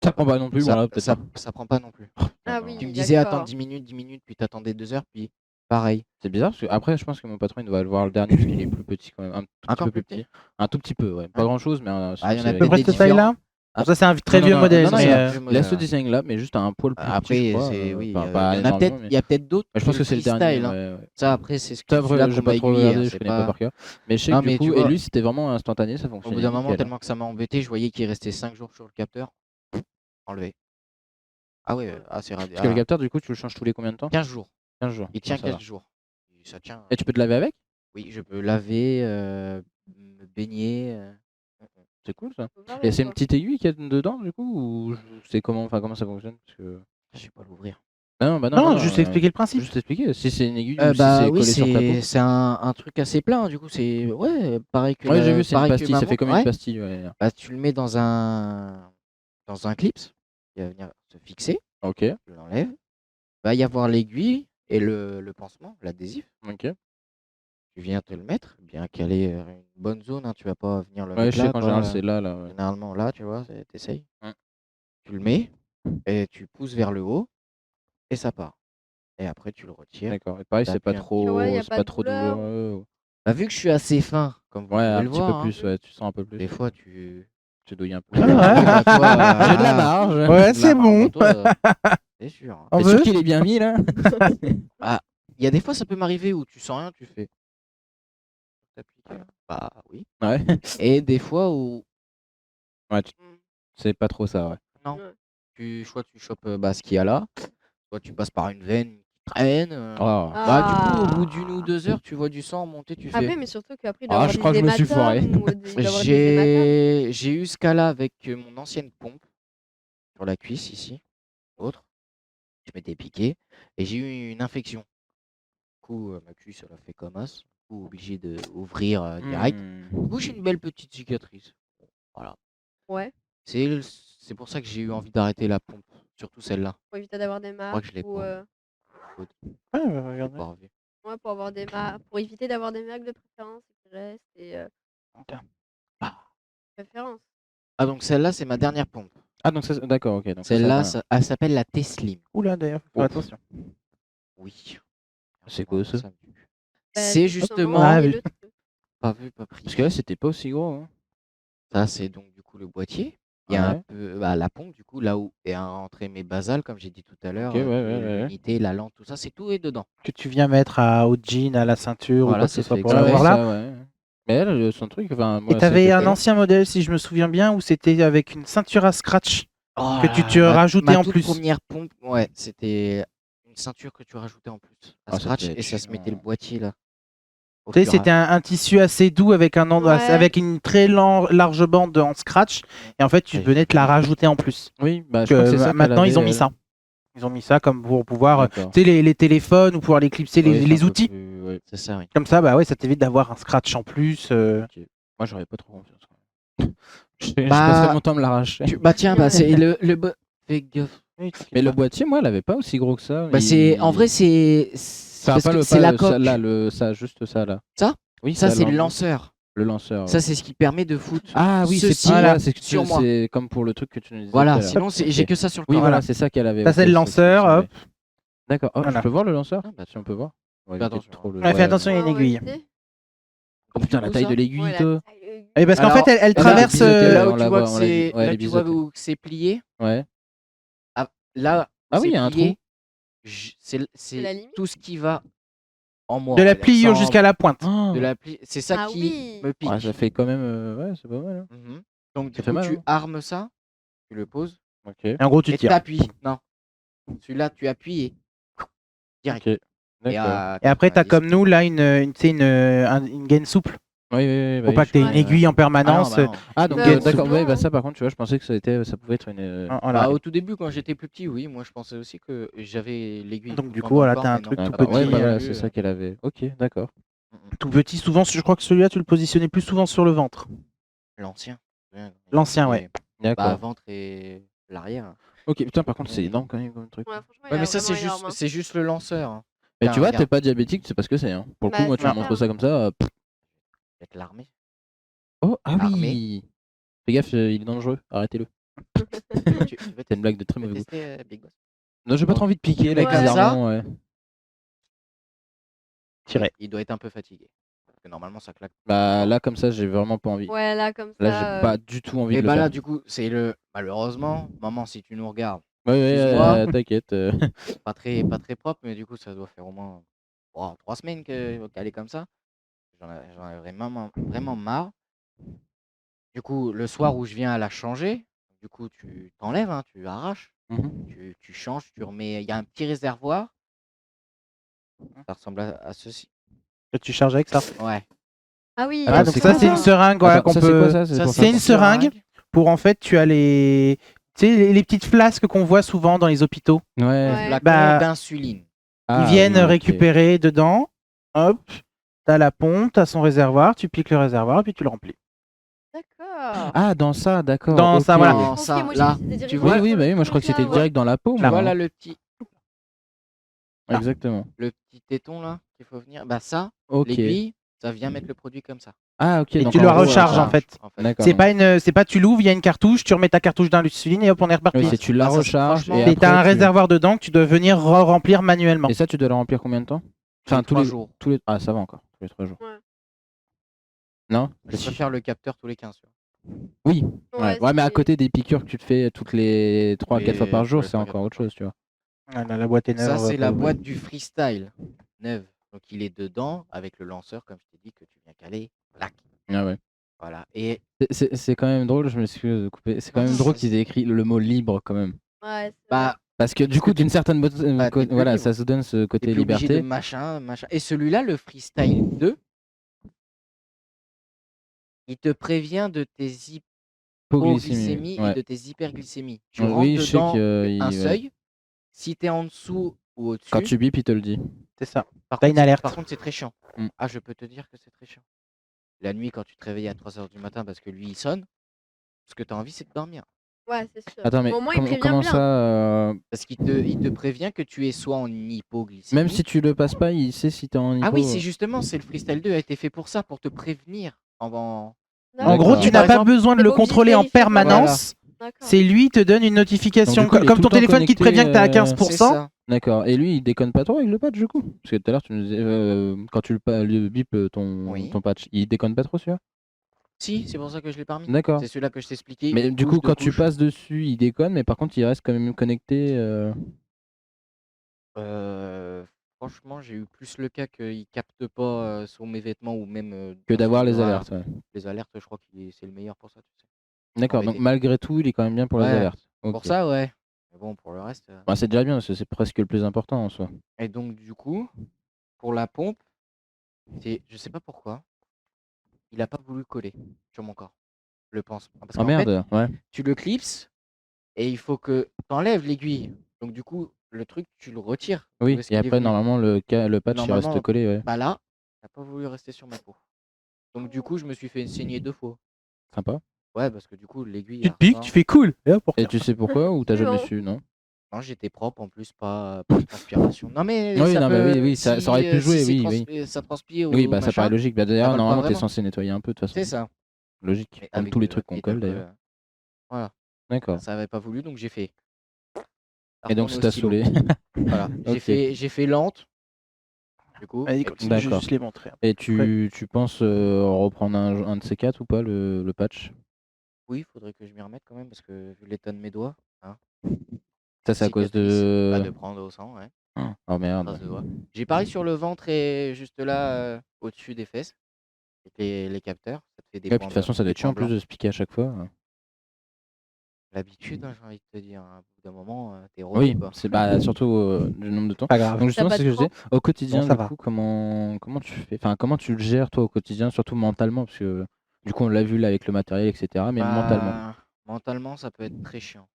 Ça prend pas non plus, Ça, voilà, peut-être ça, pas. ça prend pas non plus. Ah Non, oui, non. Tu me disais d'accord. attendre 10 minutes, puis t'attendais 2 heures, puis pareil. C'est bizarre, parce que après, je pense que mon patron, il doit le voir le dernier, parce qu'il est plus petit quand même. Un tout petit Encore peu plus plus petit. petit. Un tout petit peu, ouais. Pas Ouais. grand-chose, mais Ah, il y en a c'est- À peu peut-être près des cette taille-là. Ah. Ça, c'est un très Non, vieux non, modèle. non, non, mais, c'est un vieux il a modèle, ce ouais. design-là, mais juste un poil plus petit, Après, je crois. c'est oui, Enfin, il pas y en a énormément, peut-être, mais- il y a peut-être d'autres. mais je pense que c'est le dernier. freestyle, hein. Ouais, ouais. Ça, après, c'est Ça, celui-là j'ai qu'on pas m'a trop aiguillé, regardé, hein, je c'est connais pas pas- par cœur. Mais je sais Non, que mais du tu coup, et vois- lui, c'était vraiment instantané, ça Au fonctionnait. bout d'un moment, nickel. tellement que ça m'a embêté, je voyais qu'il restait 5 jours sur le capteur. Enlevé. Ah ouais, c'est Parce que le capteur, du coup, tu le changes tous les combien de temps? 15 jours. 15 jours. Il tient Bon, ça va. 15 jours. Et ça tient. Et tu peux te laver avec? Oui, je peux laver, me baigner. C'est cool ça. Faut voir, Et c'est une quoi. petite aiguille qu'il y a dedans du coup ou c'est comment, enfin comment ça fonctionne parce que... Je vais pas l'ouvrir. Ah non, bah non, Non, non, juste expliquer le principe. juste expliquer si c'est une aiguille ou si Bah c'est oui, collé sur ta peau. c'est un truc assez plein. Du coup, c'est ouais, pareil que Ouais, j'ai vu, c'est une pareil que pastille, ma ça fait montre. comme une Ouais. pastille. Ouais. Bah, tu le mets dans un clips qui va venir se fixer. Ok, Tu l'enlèves. Va y avoir l'aiguille et le pansement, l'adhésif. ok. Tu viens te le mettre, bien caler une bonne zone. Hein. Tu vas pas venir le Ouais, mettre je sais là, qu'en toi. général c'est là, ouais. Généralement là, tu vois, t'essayes. Mm. Tu le mets et tu pousses vers le haut et ça part. Et après, tu le retires. D'accord. Et pareil, c'est pas T'appuies un Tu vois, y trop, a c'est pas pas de trop douleur. douloureux. Bah, vu que je suis assez fin, comme vous Ouais, pouvez un le petit peu voir, hein, plus, ouais, tu sens un peu plus. des fois tu douilles un peu. Ah ouais. bah, toi, J'ai de la voilà. marge. Ouais, De la c'est marge, bon. bah, toi, c'est sûr. Hein. On T'es sûr veut qu'il est bien mis là? Ah, il y a des fois, ça peut m'arriver où tu sens rien, tu fais. T'appliques, bah oui. Ouais. Et des fois où Ouais, Mm. c'est pas trop ça, ouais. non, Ouais. soit tu chopes ce qu'il y a là, soit tu passes par une veine qui traîne. Oh. Bah du coup, au bout Ah. d'une ou 2 heures, tu vois du sang monter, tu Ah fais. oui, mais surtout qu'après, il doit Ah, avoir je crois que des je me suis foiré. hématomes ou il doit avoir des hématomes. J'ai eu ce cas-là avec mon ancienne pompe sur la cuisse ici, autre. Je m'étais piqué et j'ai eu une infection. Du coup, ma cuisse, elle a fait comme as. Du coup, obligé d'ouvrir direct. Du coup, j'ai une belle petite cicatrice. Bon, voilà. Ouais, C'est pour ça que j'ai eu envie d'arrêter la pompe, surtout celle-là. pour éviter d'avoir des Je crois marques que je l'ai ou pas. Ouais, bah, J'ai regardez. pas revu. ouais, pour avoir des marques, pour éviter d'avoir des marques de préférence qui restent et préférence. Ah donc celle-là, c'est ma dernière pompe. Ah, donc ça, d'accord, ok. Donc ça Celle-là, va. elle s'appelle la T-Slim. Oula, d'ailleurs, faut faire attention. Oui. C'est quoi ça? Bah, C'est justement, justement oubliez le truc. pas vu, pas pris. Parce que là, c'était pas aussi gros. Hein. Ça, c'est donc du coup le boîtier. Il y a un Ouais. peu la pompe, du coup, là où est rentré mes basales, comme j'ai dit tout à l'heure, Ok, ouais. l'unité, la lampe, tout ça, c'est tout est dedans. Que tu viens mettre au jean, à la ceinture ou Voilà, quoi que ce c'est soit fait pour Ouais, l'avoir ouais, là. ça, ouais. Mais elle, son truc, enfin, Et moi, t'avais c'était un pas- ancien modèle, si je me souviens bien, où c'était avec une ceinture à scratch Oh que là tu là, te rajoutais ma en toute plus. première pompe, ouais, c'était une ceinture que tu rajoutais en plus. À Ah, ça scratch devait être et ça se mettait le chiant. boîtier là. au Tu sais, fur et à- c'était un tissu assez doux avec Ouais. avec une très large bande en scratch. Et en fait, tu Ouais, venais te la rajouter en plus. Oui, bah, je Donc, crois que c'est ça qu'elle maintenant, ils avait, ont mis elle. ça. Ils ont mis ça comme pour pouvoir, D'accord. tu sais, les téléphones ou pouvoir les clipser, Oui, c'est un les peu outils. plus- ouais. C'est ça, oui. Comme ça, bah ouais, ça t'évite d'avoir un scratch en plus. Ok. Moi, j'aurais pas trop confiance. Je Bah, passerais mon temps à me l'arracher. Bah tiens, bah c'est fais gaffe. Mais le boîtier, moi, elle avait pas aussi gros que ça. Bah c'est en vrai c'est Enfin, parce pas que le, c'est pas la le- coque. ça, là, ça, juste ça, là. Ça Oui, Ça c'est le l'en- lanceur. Le lanceur. Ça ouais. c'est ce qui permet de foutre. Ah oui, c'est ceci voilà, c'est sur moi. c'est comme pour le truc que tu nous disais Voilà, tout à l'heure. sinon Ok. j'ai que ça sur le Oui, corps. voilà, c'est ça qu'elle avait. Ça, ok, c'est le ce qui lanceur, me semblait. hop. D'accord. Oh, Voilà. je peux voir le lanceur Ah, bah, si on peut voir. On va Fais éviter attention, trop le- Ouais, fais attention, il y a une Ouais, on va aiguille. éviter. Oh putain, la Où taille ça de l'aiguille, Ouais, la toi. taille de l'aiguille. Et parce qu'en Alors, fait, elle elle a traverse. biseauté, là on où la tu voit, vois que on l'a dit. c'est Ouais, elle là est tu vois biseautée. où c'est plié. Ouais. Là Ah où oui, il y c'est a un plié, trou. c'est la limite tout ce qui va en moi. de on la va dire, pliure sans- jusqu'à la pointe. Oh. de la pli- C'est ça Ah qui oui. me pique. Ouais, ça fait quand même. Ouais, c'est pas mal. Hein. Mhm. Donc du Ça fait coup mal, tu hein. armes ça, tu le poses Ok. Et en gros, tu et tires. t'appuies. Non, celui-là tu appuies et direct. Ok. Et D'accord. à Et après, t'as 90. comme nous, là, tu sais, une gaine souple. Oui, Faut pas que t'aies une Ouais. aiguille en Ah non, permanence. bah non. Ah, donc Gaine d'accord. souple. Ouais, bah ça, par contre, tu vois, je pensais que ça pouvait être une. Voilà. Bah, au tout début, quand j'étais plus petit, oui, moi je pensais aussi que j'avais l'aiguille. Donc, du tout le coup, temps dans voilà, le corps, t'as un mais non. truc tout D'accord. Ouais, petit, bah voilà, Plus, c'est ça qu'elle avait. Ok, d'accord. Tout petit, souvent, je crois que celui-là, tu le positionnais plus souvent sur le ventre. L'ancien. L'ancien, ouais. Et- D'accord. Bah, ventre et l'arrière. Ok, putain, par contre, c'est énorme quand même comme truc. Ouais, franchement, il Ouais, a mais ça, vraiment énorme. Hein. c'est juste le lanceur. Hein. Mais Tiens, tu vois, t'es regarde. pas diabétique, c'est parce que c'est. Hein. Pour le coup, Bah, moi, tu c'est me clair. montres ça comme ça. Avec l'armée. Oh, ah L'armée. oui. Fais gaffe, il est dangereux. Arrêtez-le. Tu veux C'est une blague de très veux mauvais goût. tester Big Boss? Non, j'ai pas Bon, trop envie de piquer tu là, mets comme ça. bizarrement. Ouais. Tiré. Il doit être un peu fatigué. Parce que normalement, ça claque. Bah là, comme ça, j'ai vraiment pas envie. Ouais, là, comme Là, ça. j'ai pas du tout envie Et de bah le là, faire. du coup, c'est le. Malheureusement, maman, si tu nous regardes, Ouais, excuse-moi. t'inquiète. Pas très propre, mais du coup, ça doit faire au moins 3 semaines qu'elle est comme ça. J'en ai vraiment marre. Du coup, le soir où je viens à la changer, du coup, tu t'enlèves, hein, tu arraches, Mhm. tu changes, tu remets. Il y a un petit réservoir. Ça ressemble à ceci. Que tu charges avec ça. Ouais. Ah oui, Ah, donc c'est ça quoi c'est une ça seringue voilà, Attends, qu'on ça c'est peut. quoi ça? C'est Ça, pour C'est faire une quoi seringue pour en fait tu as les. Tu sais, les petites flasques qu'on voit souvent dans les hôpitaux. Ouais. Ouais. flacon Bah, d'insuline. Ils Ah, viennent oui, ok. récupérer dedans. Hop, t'as la pompe, t'as son réservoir, tu piques le réservoir et puis tu le remplis. D'accord. Ah, dans ça, d'accord. Dans ça, ok. voilà. Dans Ok, ça, moi, là, j'ai c'était tu dirigé vois, Oui, sur oui, le bah oui, moi je crois truc, que c'était là, ouais. direct dans la peau. tu moi. vois Clairement. là Ah. Exactement. le petit téton là qu'il faut venir. Bah ça, Ok. l'aiguille, ça vient mettre le produit comme ça. Ah, ok. Et donc tu en le gros, recharges en fait. D'accord. C'est donc- pas c'est pas tu l'ouvres, il y a une cartouche, tu remets ta cartouche d'insuline et hop on est reparti. Oui, c'est tu la Bah, ça, recharges franchement, et Et après t'as un tu- réservoir dedans que tu dois venir remplir manuellement. Et ça, tu dois le remplir combien de temps? Tous les tous 3 jours. tous les... Ah, ça va encore. Tous les 3 jours. Ouais. Non? Je préfère le capteur tous les 15 jours. Oui. Ouais, Ouais, mais à c'est- côté des piqûres que tu te fais toutes les 3-4 fois par tous jour, les c'est 3-4 encore autre fois. chose, tu vois. Ah, là, la boîte est neuve. Ça, on va c'est pas la l'ouvrir. boîte du freestyle neuve. Donc il est dedans avec le lanceur, comme je t'ai dit, que tu viens caler. Plac. Ah ouais. Voilà. Et C'est quand même drôle, je m'excuse de couper. C'est quand Non, même non, drôle vas-y. qu'ils aient écrit le mot libre quand même. Ouais, c'est vrai. bah, Parce que du Parce coup, que d'une certaine bah, t'es plus voilà, libre. ça se donne ce t'es côté plus obligé de liberté. machin. Et celui-là, le freestyle 2, il te prévient de tes hypoglycémies Ouais. et de tes hyperglycémies. Tu Ouais, rentres oui, je sais dedans que un ouais. seuil. Si t'es en dessous ou au-dessus, Quand tu bipes, il te le dit. C'est ça. par T'as contre, une alerte. par contre, c'est très chiant. Mm. Ah, je peux te dire que c'est très chiant. La nuit, quand tu te réveilles à 3h du matin parce que lui, il sonne, ce que tu as envie, c'est de dormir. Ouais, c'est sûr. Attends, mais Au moins, il prévient comment bien. ça Parce qu'il te prévient que tu es soit en hypoglycémie. Même si tu le passes pas, il sait si t'es en hypo. Ah oui, c'est justement, c'est le Freestyle 2 a été fait pour ça, pour te prévenir. En D'accord. gros, tu Par n'as pas exemple, besoin de t'es le pas obligé de contrôler en vérifier, voilà. permanence. D'accord. C'est lui qui te donne une Donc, notification. du coup, il est Comme tout ton le temps téléphone qui te connecté, prévient que t'es à c'est 15%. ça. D'accord. Et lui, il déconne pas trop avec le patch du coup? Parce que tout à l'heure, tu nous disais, quand tu le bip Oui. ton patch, il déconne pas trop celui-là? Si, c'est pour ça que je l'ai pas remis. D'accord. C'est celui-là que je t'ai expliqué. Mais une du couche coup, de quand tu couche. passes dessus, il déconne, mais par contre, il reste quand même connecté. Franchement, j'ai eu plus le cas qu'il capte pas sur mes vêtements ou même Que dans d'avoir son les bras. alertes. Ouais. Les alertes, je crois que c'est le meilleur pour ça, tu sais. D'accord. Donc Embêté. malgré tout, il est quand même bien pour les Ouais, alertes. Pour Ok. ça, ouais. Mais bon, pour le reste. Bah, c'est déjà bien, parce que c'est presque le plus important en soi. Et donc, du coup, pour la pompe, je sais pas pourquoi, il a pas voulu coller sur mon corps. Le pense. Parce Oh qu'en fait, merde, ouais. tu le clipses et il faut que tu enlèves l'aiguille. Donc, du coup, le truc, tu le retires. Oui, Où est-ce et qu'il est après, venu. normalement, le patch, il Normalement, reste collé, ouais. Bah là, il n'a pas voulu rester sur ma peau. Donc, du coup, je me suis fait saigner 2 fois. Sympa. Ouais, parce que du coup, l'aiguille. Tu te elle piques, ressort. tu fais cool. Et hop, on Et repart. tu sais pourquoi ou t'as C'est jamais bon. su, non? Non, j'étais propre en plus, pas de transpiration. Non, mais Oui, ça non, mais peut. oui, ça aurait pu jouer, si oui. ça transpire Oui, ou bah ça machin, paraît logique. Bah, d'ailleurs, vole pas normalement, t'es vraiment. censé nettoyer un peu de toute façon. C'est ça. Logique. Mais Comme avec tous les de- trucs qu'on et colle donc, d'ailleurs. Voilà. D'accord. Ça avait pas voulu, donc j'ai fait. Et donc, Retourner ça au t'a stylo. saoulé. Voilà. Ok. j'ai fait lente. Du coup. Allez, et continue, puis, je vais D'accord. juste les montrer. Et tu penses reprendre un de ces quatre ou pas, le patch? oui, il faudrait que je m'y remette quand même, parce que vu l'état de mes doigts, hein, Ça, c'est à cause cicatrice, de. de prendre au sang, ouais. Oh merde. Trace de doigts. J'ai pareil sur le ventre et juste là, au-dessus des fesses. Avec les capteurs, ça te fait des Ouais, puis de points toute façon, ça doit des être chiant points en plus blancs. de se piquer à chaque fois. L'habitude, hein, j'ai envie de te dire. Hein. Au bout d'un moment, t'es rodé, Oui, quoi. c'est surtout du nombre de temps. Pas grave. Donc justement, pas c'est ce de que je disais. Au quotidien, Bon, ça du va. coup, comment tu fais, enfin, comment tu le gères toi au quotidien, surtout mentalement, parce que du coup, on l'a vu là avec le matériel, etc. Mais mentalement. Bah, mentalement, ça peut être très chiant.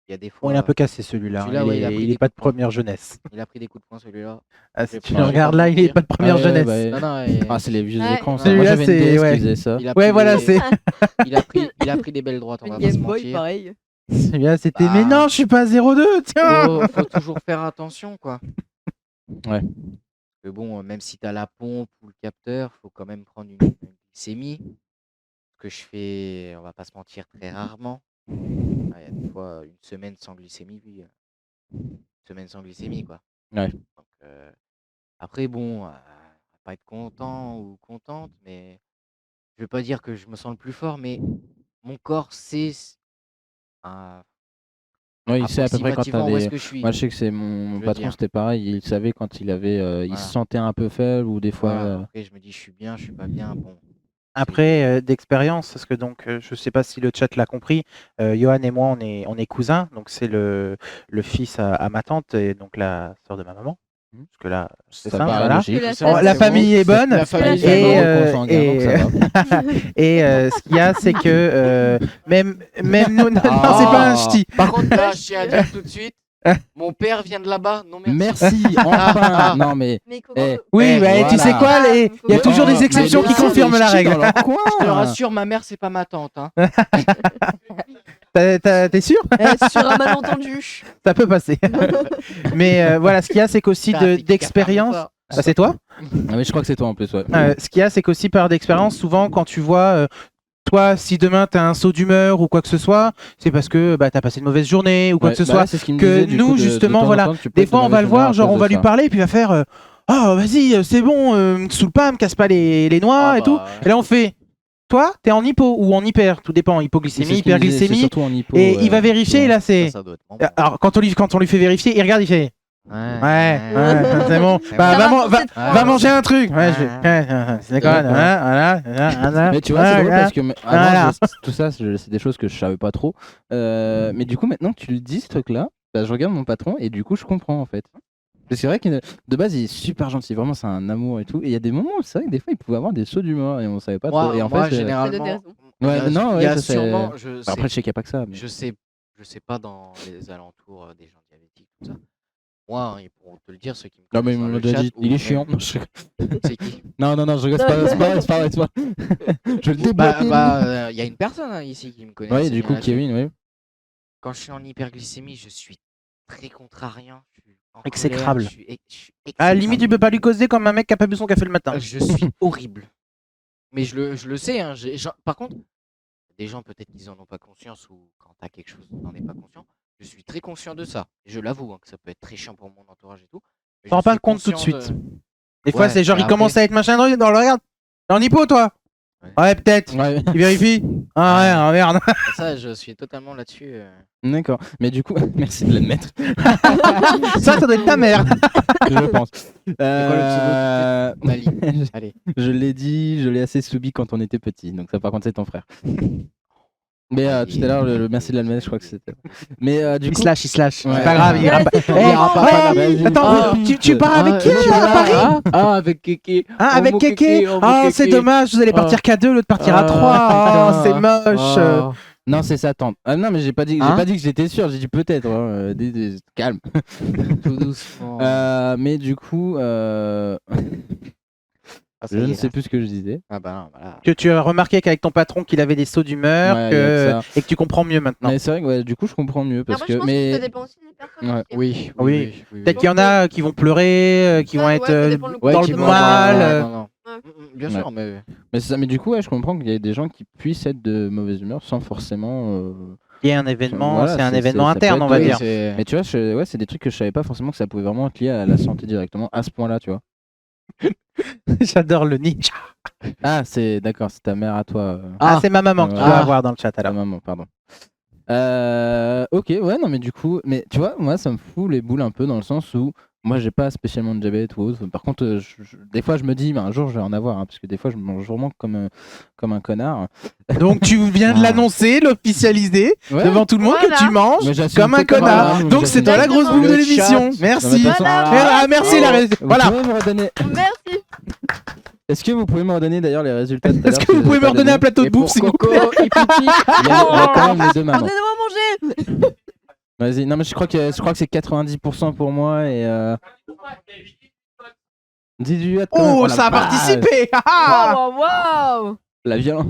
Il y a des Bon, il est un fois. peu cassé celui-là. Celui-là, ouais, il a pris Il des est pas de coups de poing. première jeunesse. Il a pris des coups de poing, celui-là. Ah, Je vais si tu pas- le je vais regardes pas là, il est mentir. pas de première Ouais, jeunesse. bah, Non, non, Ah, c'est les vieux Ouais. écrans. Ça. Celui-là, Moi, j'avais une c'est- DS ouais. qui faisait ça. il a Ouais, pris voilà, des- c'est. il a pris des belles droites, on Une va pas se Game Boy, mentir. pareil. Celui-là, c'était. Bah. Mais non, je suis pas à 0,2, tiens. Faut toujours faire attention, quoi. Ouais. Que bon, même si t'as la pompe ou le capteur, faut quand même prendre une glycémie. Ce que je fais, on va pas se mentir, très rarement. Il y a des fois une semaine sans glycémie, puis une semaine sans glycémie, quoi. Ouais. Donc, après, bon, on va pas être content ou contente, mais je veux pas dire que je me sens le plus fort, mais mon corps sait Ouais, il sait à peu près quand t'as approximativement où est-ce des. que je suis. Moi, je sais que c'est mon Je veux patron, dire. c'était pareil. Il savait quand il avait, il Voilà. se sentait un peu faible ou des fois. Voilà. Après, je me dis, je suis bien, je suis pas bien. Bon, Après, d'expérience, parce que donc, je sais pas si le chat l'a compris, Johan et moi, on est cousins, donc c'est le fils à ma tante et donc la sœur de ma maman. Parce que là, c'est Ça simple, paraît voilà. logique. Que la C'est Bon, bon, la c'est famille est bonne. La famille Et, est bonne. euh, Consanguin, et- donc ça va. Et ce qu'il y a, c'est que même nous. Non, Ah. c'est pas un ch'ti. Par contre, là, je tiens à dire tout de suite, mon père vient de là-bas. Non, merci. Merci, enfin. Non mais. Mais comment Eh, Oui, Eh, bah, tu voilà. sais quoi, il y a Mais toujours Oh, des exceptions mais qui laissez confirment les la ch'tis règle. dans leur coin. Je te rassure, ma mère, c'est pas ma tante. Hein. T'es sûr? sur un malentendu. Ça peut passer. Mais voilà, ce qu'il y a, c'est qu'aussi Putain, c'est qui qui a d'expérience. fermé Bah, c'est toi? Ah, mais je crois que c'est toi en plus, ouais. Ce qu'il y a, c'est qu'aussi par d'expérience, souvent quand tu vois, toi, si demain t'as un saut d'humeur ou quoi que ce soit, c'est parce que bah, t'as passé une mauvaise journée ou quoi Ouais, que ce bah soit. là, c'est ce qu'il me que disait, du nous, coup, de justement, temps en voilà, temps, tu peux Des être fois, de on va mauvaise le voir, humeur à genre cause on de va lui ça. parler, puis il va faire oh, vas-y, c'est bon, me saoule pas, me casse pas les noix Ah et tout. bah, Et là, on fait toi, t'es en hypo ou en hyper, tout dépend, C'est hypoglycémie, ce qu'il me disait, c'est hyperglycémie. surtout en hypo, Et il va vérifier, et là, c'est. ça doit être bon. Alors, quand on lui fait vérifier, il regarde, il fait ouais, c'est bon. C'est Bah, bon. va, Ça man- va- cette Ah, va ouais. manger un truc. Ouais, je Ah. fais. C'est d'accord. D'accord. Voilà. Mais tu vois, c'est drôle Voilà. parce que Voilà. avant, tout ça, c'est des choses que je savais pas trop. Mais du coup, maintenant que tu le dis, ce truc-là, bah, je regarde mon patron et du coup, je comprends en fait. Parce que c'est vrai que de base, il est super gentil, vraiment, c'est un amour et tout. Et il y a des moments où c'est vrai que des fois, il pouvait avoir des sauts d'humeur et on savait pas trop. Et en Moi, fait, généralement, Ça donne des raisons. Ouais, il y a- non, il y ouais, a ça, c'est- sûrement, après, je sais qu'il n'y a pas que ça. Mais... je sais pas dans les alentours des gens diabétiques, tout ça. Moi, hein, ils pourront te le dire, ceux qui me Non, mais connaissent il dans m'a le déjà chat dit, ou il est même- chiant. Non, je... C'est qui non, je rigole, c'est pas vrai, c'est pas vrai. Je le Bah, débloque. il y a une personne hein, ici qui me connaît. Ouais, assez du bien coup, là-dessus. Kevin, oui. Quand je suis en hyperglycémie, je suis très contrariant. Je suis en Exécrable. colère, je suis À la exécrable. limite, tu peux pas lui causer comme un mec qui a pas bu son café le matin. Je suis horrible. Mais je le sais. Hein, par contre, des gens peut-être qu'ils en ont pas conscience ou quand t'as quelque chose, t'en es pas conscient. Je suis très conscient de ça. Je l'avoue hein, que ça peut être très chiant pour mon entourage et tout. mais T'en rends je pas suis compte tout de conscient suite. Des fois, Ouais, c'est genre, mais il commence après- à être machin dans le regarde. T'es en hypo, toi? Ouais, peut-être. Ouais. Il vérifie. Ah ouais, ah, merde. Ça, je suis totalement là-dessus. D'accord. Mais du coup, merci de l'admettre. Ça doit être ta mère. Je pense. Mali. Allez. Je l'ai dit, je l'ai assez subi quand on était petit. Donc ça, par contre, c'est ton frère. Mais tout à l'heure, le merci de l'admettre, je crois que c'était. Mais du Il coup, se lâche. Ouais. C'est pas grave, il ira pas. Il ira pas, pas vas-y. Attends, tu pars avec qui à Paris? Avec Kéké. Avec Kéké. Ah, c'est dommage, vous allez partir qu'à 2, l'autre partira à 3. Ah, c'est moche. non, c'est sa tante. Ah non, mais j'ai pas dit que j'étais sûr. J'ai dit peut-être. Hein. Calme. Tout doucement. Mais du coup, Ah, ça je y ne est, sais là. plus ce que je disais. Ah bah non, voilà. Que tu as remarqué qu'avec ton patron qu'il avait des sauts d'humeur Ouais, il y a que ça. et que tu comprends mieux maintenant. Mais c'est vrai que ouais, du coup, je comprends mieux parce Après, je que. pense que ça Mais dépend aussi des personnes. Ouais. aussi. Oui. Peut-être qu'il y en a qui vont pleurer, qui vont Ouais, être ça dépend le ouais, dans qui le vont mal. avoir- Non. Ouais. Bien Ouais. sûr, mais. c'est ça. Mais du coup, ouais, je comprends qu'il y a des gens qui puissent être de mauvaise humeur sans forcément. Il y a un événement, Voilà, c'est un c'est- événement ça peut interne, être- on va oui, dire. Mais tu vois, ouais, c'est des trucs que je savais pas forcément que ça pouvait vraiment être lié à la santé directement à ce point-là, tu vois. J'adore le ninja. Ah, c'est d'accord, c'est ta mère à toi. Ah, c'est ma maman que tu Ah. dois avoir dans le chat Ta alors. maman, pardon. Ok, ouais, non, mais du coup, mais tu vois, moi, ça me fout les boules un peu dans le sens où moi, j'ai pas spécialement de diabète ou autre. Par contre, des fois, je me dis, mais un jour, je vais en avoir, hein, parce que des fois, je mange vraiment comme un connard. Donc tu viens de l'annoncer, l'officialiser Ouais. devant tout le monde Voilà. que tu manges Mais j'assume comme un totalement, connard. mais Donc c'est toi la grosse Exactement. bouffe de Le l'émission. chat. Non, mais Merci. de toute façon, Ah, merci la Vous Voilà. pouvez me redonner... Merci. Est-ce que vous pouvez me redonner d'ailleurs les résultats tout à Est-ce l'heure, que vous je pouvez les ai me pas redonner un donnés. plateau de Et bouffe pour s'il vous Coco, plaît il pipi. Il y a quand même les deux mamans. Pardonnez-moi à manger. Vas-y, non mais je crois que c'est 90% pour moi et 18 quand même. Oh, la ça a vache. participé. Ah, ah. Waouh, waouh. La violence.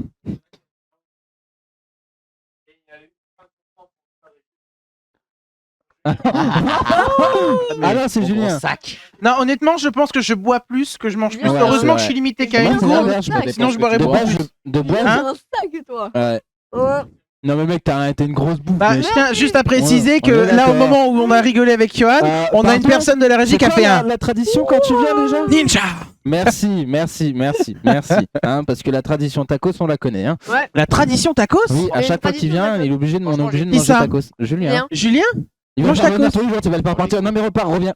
Ah non, c'est Julien. Sac. Non, honnêtement, je pense que je bois plus que je mange plus. Ouais, Heureusement c'est que je suis vrai. limité qu'à Moi, une c'est gourde. l'inverse, je me Sinon, dépêche. Sinon, je boirais De beaucoup base, plus. de base, Hein un sac, toi. ouais. Ouais. Non mais mec, t'as une grosse bouffe. Bah, mais- je tiens juste à préciser On que est là, au d'accord. moment où on a rigolé avec Johan, on a une pardon, personne de la régie c'est qui a quoi fait un la tradition quand tu viens déjà ninja. Merci. Hein, parce que la tradition tacos, on la connaît. Hein. La tradition tacos. Oui, à une chaque fois qu'il tradition vient, tacos. il est obligé de, on est obligé de Qui manger ça tacos. Julien. Bien. Julien. Il va mange pas revenir tacos. tous les jours, tu vas le faire partir. Non mais repars, reviens.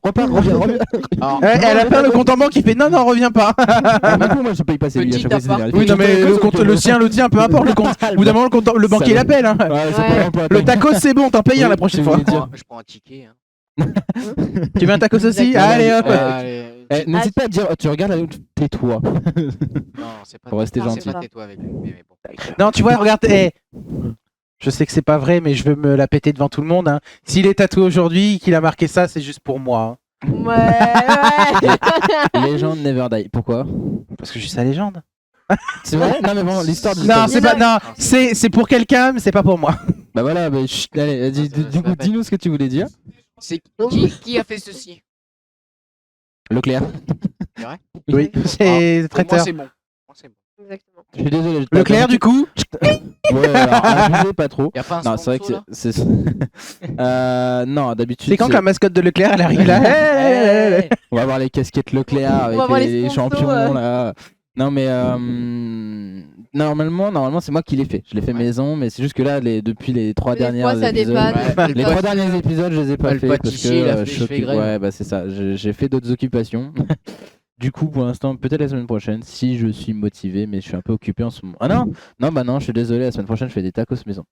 Elle a fait le compte en banque, il fait non, reviens pas. Ah, mais bon, moi je peux y passer lui à Petit chaque fois. c'est appart. génial. Il Oui, fait non, mais tacos, le, on compte, peut- le sien, le tien, peu importe le compte. Au bout d'un moment, le banquier Ça l'appelle. Hein. Ouais, c'est Ouais. pas vraiment pas la Le peine. tacos, c'est bon, t'en payes un la prochaine je fois. voulais dire. Je prends un ticket. Hein. Tu veux un tacos aussi? Exactement. Allez hop. Allez, N'hésite pas à dire, tu regardes la tais-toi. non, c'est pas Faut rester non, gentil. c'est pas tais-toi avec lui, mais bon. Non, tu vois, regarde. Je sais que c'est pas vrai, mais je veux me la péter devant tout le monde. Hein. S'il est tatoué aujourd'hui, qu'il a marqué ça, c'est juste pour moi. Hein. Ouais. Legend never die. Pourquoi? Parce que je suis sa légende. C'est vrai? Non mais bon, l'histoire du... Non, c'est pas. Non. Non, c'est pour quelqu'un, mais c'est pas pour moi. Bah voilà, bah, chut, allez, Ça du coup, va dis-nous ce que tu voulais dire. C'est qui a fait ceci? Leclerc. Oui, c'est Pour moi, traiteur. c'est bon. Moi, c'est bon. Exactement. Je suis désolé. j'ai pas Leclerc, du coup. Ouais, alors, abusez pas trop. Y a pas un Non, c'est vrai que sponsor, là c'est... non, d'habitude... C'est quand que la mascotte de Leclerc, elle arrive là. Hey. On va avoir les casquettes Leclerc avec va voir les les sponsors, champions là. Non mais normalement c'est moi qui l'ai fait. Je l'ai fait Ouais. maison, mais c'est juste que là depuis les 3 Des fois, dernières ça épisodes, dépanne. Ouais, les 3 derniers épisodes, je les ai pas Le fait parce que pâtissier, il a fait je les suis cheveux occupé- grêles. ouais, bah c'est ça. J'ai fait d'autres occupations. Du coup, pour l'instant, peut-être la semaine prochaine, si je suis motivé, mais je suis un peu occupé en ce moment. Ah non, je suis désolé. La semaine prochaine, je fais des tacos maison.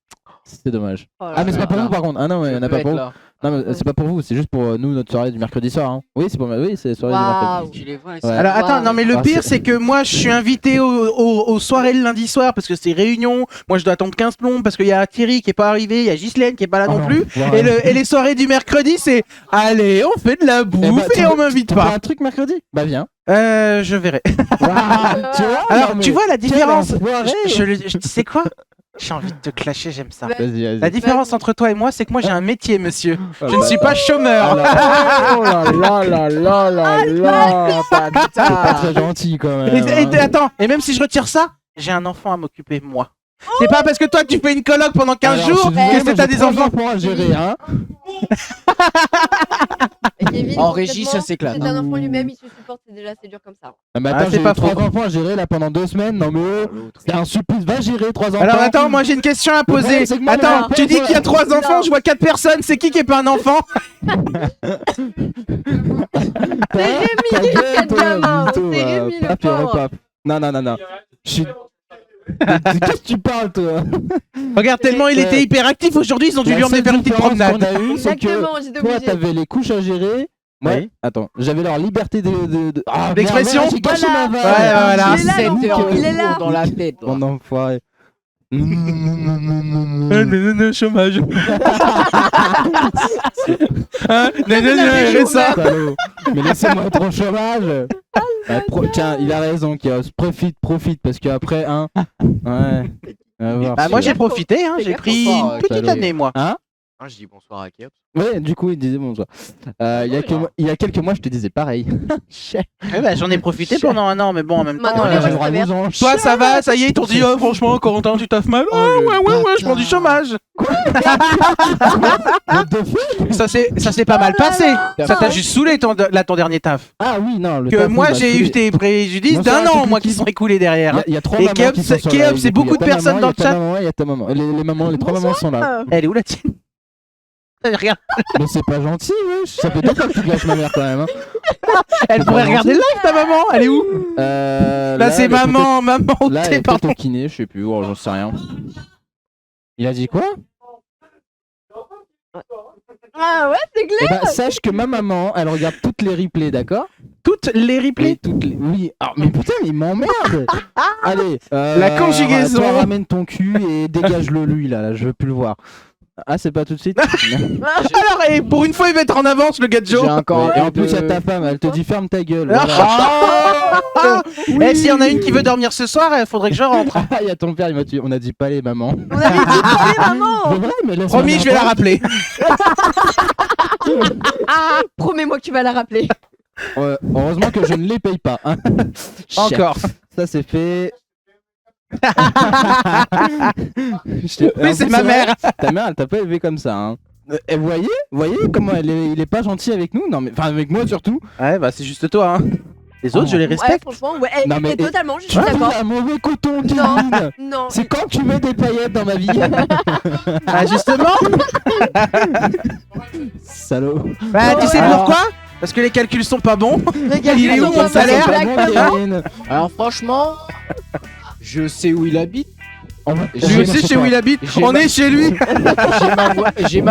C'est dommage. Oh là Ah mais c'est là. pas pour vous par contre. Ah non, mais Je on n'a peux pas être pour vous. là. Non, mais c'est pas pour vous. C'est juste pour nous notre soirée du mercredi soir. Hein. Oui, c'est pour oui, c'est la soirée du mercredi. Waouh. Tu les vois, Ouais. Alors attends, Wow. non mais le Ah, pire c'est- c'est que moi je suis invité aux soirées le lundi soir parce que c'est réunion. Moi je dois attendre 15 plombs parce qu'il y a Thierry qui est pas arrivé, il y a Ghislaine qui est pas là Oh non non. plus. Ouais. Et les soirées du mercredi c'est allez on fait de la bouffe Eh et bah, on m'invite tu fais pas. un truc mercredi? Bah viens. Je verrai. Tu vois? Alors Non, mais tu vois la différence. enfoiré. Tu sais quoi? J'ai envie de te clasher, j'aime ça. Ouais. Vas-y, vas-y. La différence entre toi et moi c'est que moi j'ai un métier monsieur. Oh, Je ne suis pas chômeur. Oh là là là là là. C'est pas très gentil quand même. hein. Attends, et même si je retire ça, j'ai un enfant à m'occuper moi. C'est pas parce que toi tu fais une coloc pendant 15 Alors, je jours suis désolé, que moi, t'as j'ai des 3 enfants. enfants à gérer, hein. Et Kevin, En régie, ça concrètement, s'éclate, C'est un hein. enfant lui-même, il se supporte, c'est dur comme ça. Ah, mais Ah, attends, c'est j'ai pas 3 faux. enfants à gérer là pendant 2 semaines. Non mais c'est un supplice. Va gérer 3 enfants. Alors attends, moi j'ai une question à poser. problème, c'est que moi, Attends, j'ai tu un dis enfant. qu'il y a 3 Non. enfants, je vois 4 personnes, c'est qui est pas un enfant? C'est Rémi, Ta gueule, quatre toi, gamins, Vito, c'est Rémi, le paf et pauvre. repaf. Non. Je suis... Qu'est-ce que tu parles toi? Regarde, tellement il était hyper actif aujourd'hui, ils ont dû La lui emmener seule faire une petite différence promenade. qu'on a eue, c'est que Exactement, j'étais toi obligée. t'avais les couches à gérer. Moi, Oui. attends, j'avais leur liberté de... Ah, D'expression. merde, j'ai gâché Voilà. ma vanne. Ouais, voilà. Il est là, 7 l'enfant, heures de il est là. cours dans la tête. Mon là. enfoiré. Chômage. Hein? RSA. Salaud. Mais laissez-moi être au chômage. Tiens, il a raison, Chaos. Profite, parce qu'après, hein. Ouais. On va voir. Bah moi Fais j'ai gaffe, profité, hein, fais j'ai gaffe, pris faut pas, une petite salaud. année moi. Hein? Hein, je dis bonsoir à Kéops. Ouais, du coup, il disait bonsoir. Il y a quelques mois, je te disais pareil. Eh ben, j'en ai profité pendant un an, mais bon en même temps. Maintenant, les J'ai Ouais, le droit ça de va. nous en Toi ça va, ça y est, ils t'ont dit oh franchement Corentin tu taffes mal. Oh, Ouais, je prends du chômage. What the fuck? Ça s'est pas mal passé. Ça t'a juste saoulé ton dernier taf. Ah oui, non. Le Que taf, moi il m'a j'ai saoulé. eu des préjudices Moi, ça d'un va, an c'est moi plus qui qui- sont écoulés derrière. Il y a 3 Et mamans Kéops, qui sont sur Kéops, la live, c'est du coup. beaucoup de Il y a ta personnes maman, dans le il y a ta maman, il y a ta maman. Les mamans, les 3 mamans sont là. Elle est où la tienne? Regarde, Mais c'est pas gentil, wesh. Ça fait 2 fois que tu gâches ma mère quand même. Hein. elle pourrait regarder le live ta maman. Elle est où? Là c'est elle est maman Là, elle ôtée, est peut-être pardon. au kiné, je sais plus, oh, j'en sais rien. Il a dit quoi? Ah ouais, c'est clair. Eh ben, sache que ma maman, elle regarde toutes les replays, d'accord? Toutes les replays. Oui. Ah, mais putain, il m'emmerde. Allez. La conjugaison. Toi, ramène ton cul et dégage-le lui là, je veux plus le voir. Ah, c'est pas tout de suite. Alors, et pour une fois, il va être en avance, le gars de Joe. J'ai encore Et en envie plus, il y a de- ta femme, elle te dit ferme ta gueule. Ah, Eh, s'il y en a une qui veut dormir ce soir, il faudrait que je rentre. Ah, il y a ton père, il m'a tué. On a dit pas les mamans. On avait dit parler, maman. C'est vrai, mais laisse Promis, je vais la rappeler. Promets-moi que tu vas la rappeler. Heureusement que je ne les paye pas. Hein. Encore. Ça, c'est fait. Mais c'est ma mère. Ta mère, elle t'a pas élevé comme ça. Hein. Et vous voyez comment il est pas gentil avec nous? Non, mais enfin, avec moi surtout. Ouais, bah c'est juste toi. Hein. Les autres, je les Ouais, respecte. franchement, ouais, Non, mais- totalement, je suis Tu d'accord. as un mauvais coton, Non. Kevin. Non, C'est quand que tu mets des paillettes dans ma vie? Ah, justement. Salaud. Bah, tu sais Alors- pourquoi? Parce que les calculs sont pas bons. regarde, il est où, mon salaire C'est pas bon, Kevin. Alors franchement, je sais où il habite. Je sais chez où il habite, J'ai on ma- est chez lui. J'ai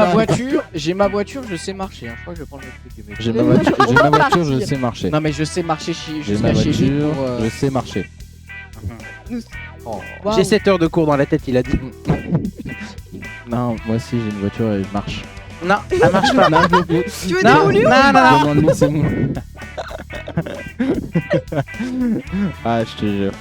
ma voiture, je sais marcher. Hein. Je crois que je vais prendre le truc du mec. J'ai ma voiture, je sais marcher. Non mais je sais marcher J'ai ma jusqu'à chez lui voiture, pour. je sais marcher. Oh. Waouh. J'ai 7 heures de cours dans la tête, il a dit. Non, moi aussi j'ai une voiture et je marche. Non, ça marche pas. Non, Tu veux Non, des non, roulis non, non. demande-lui, c'est bon. Ah, je te jure.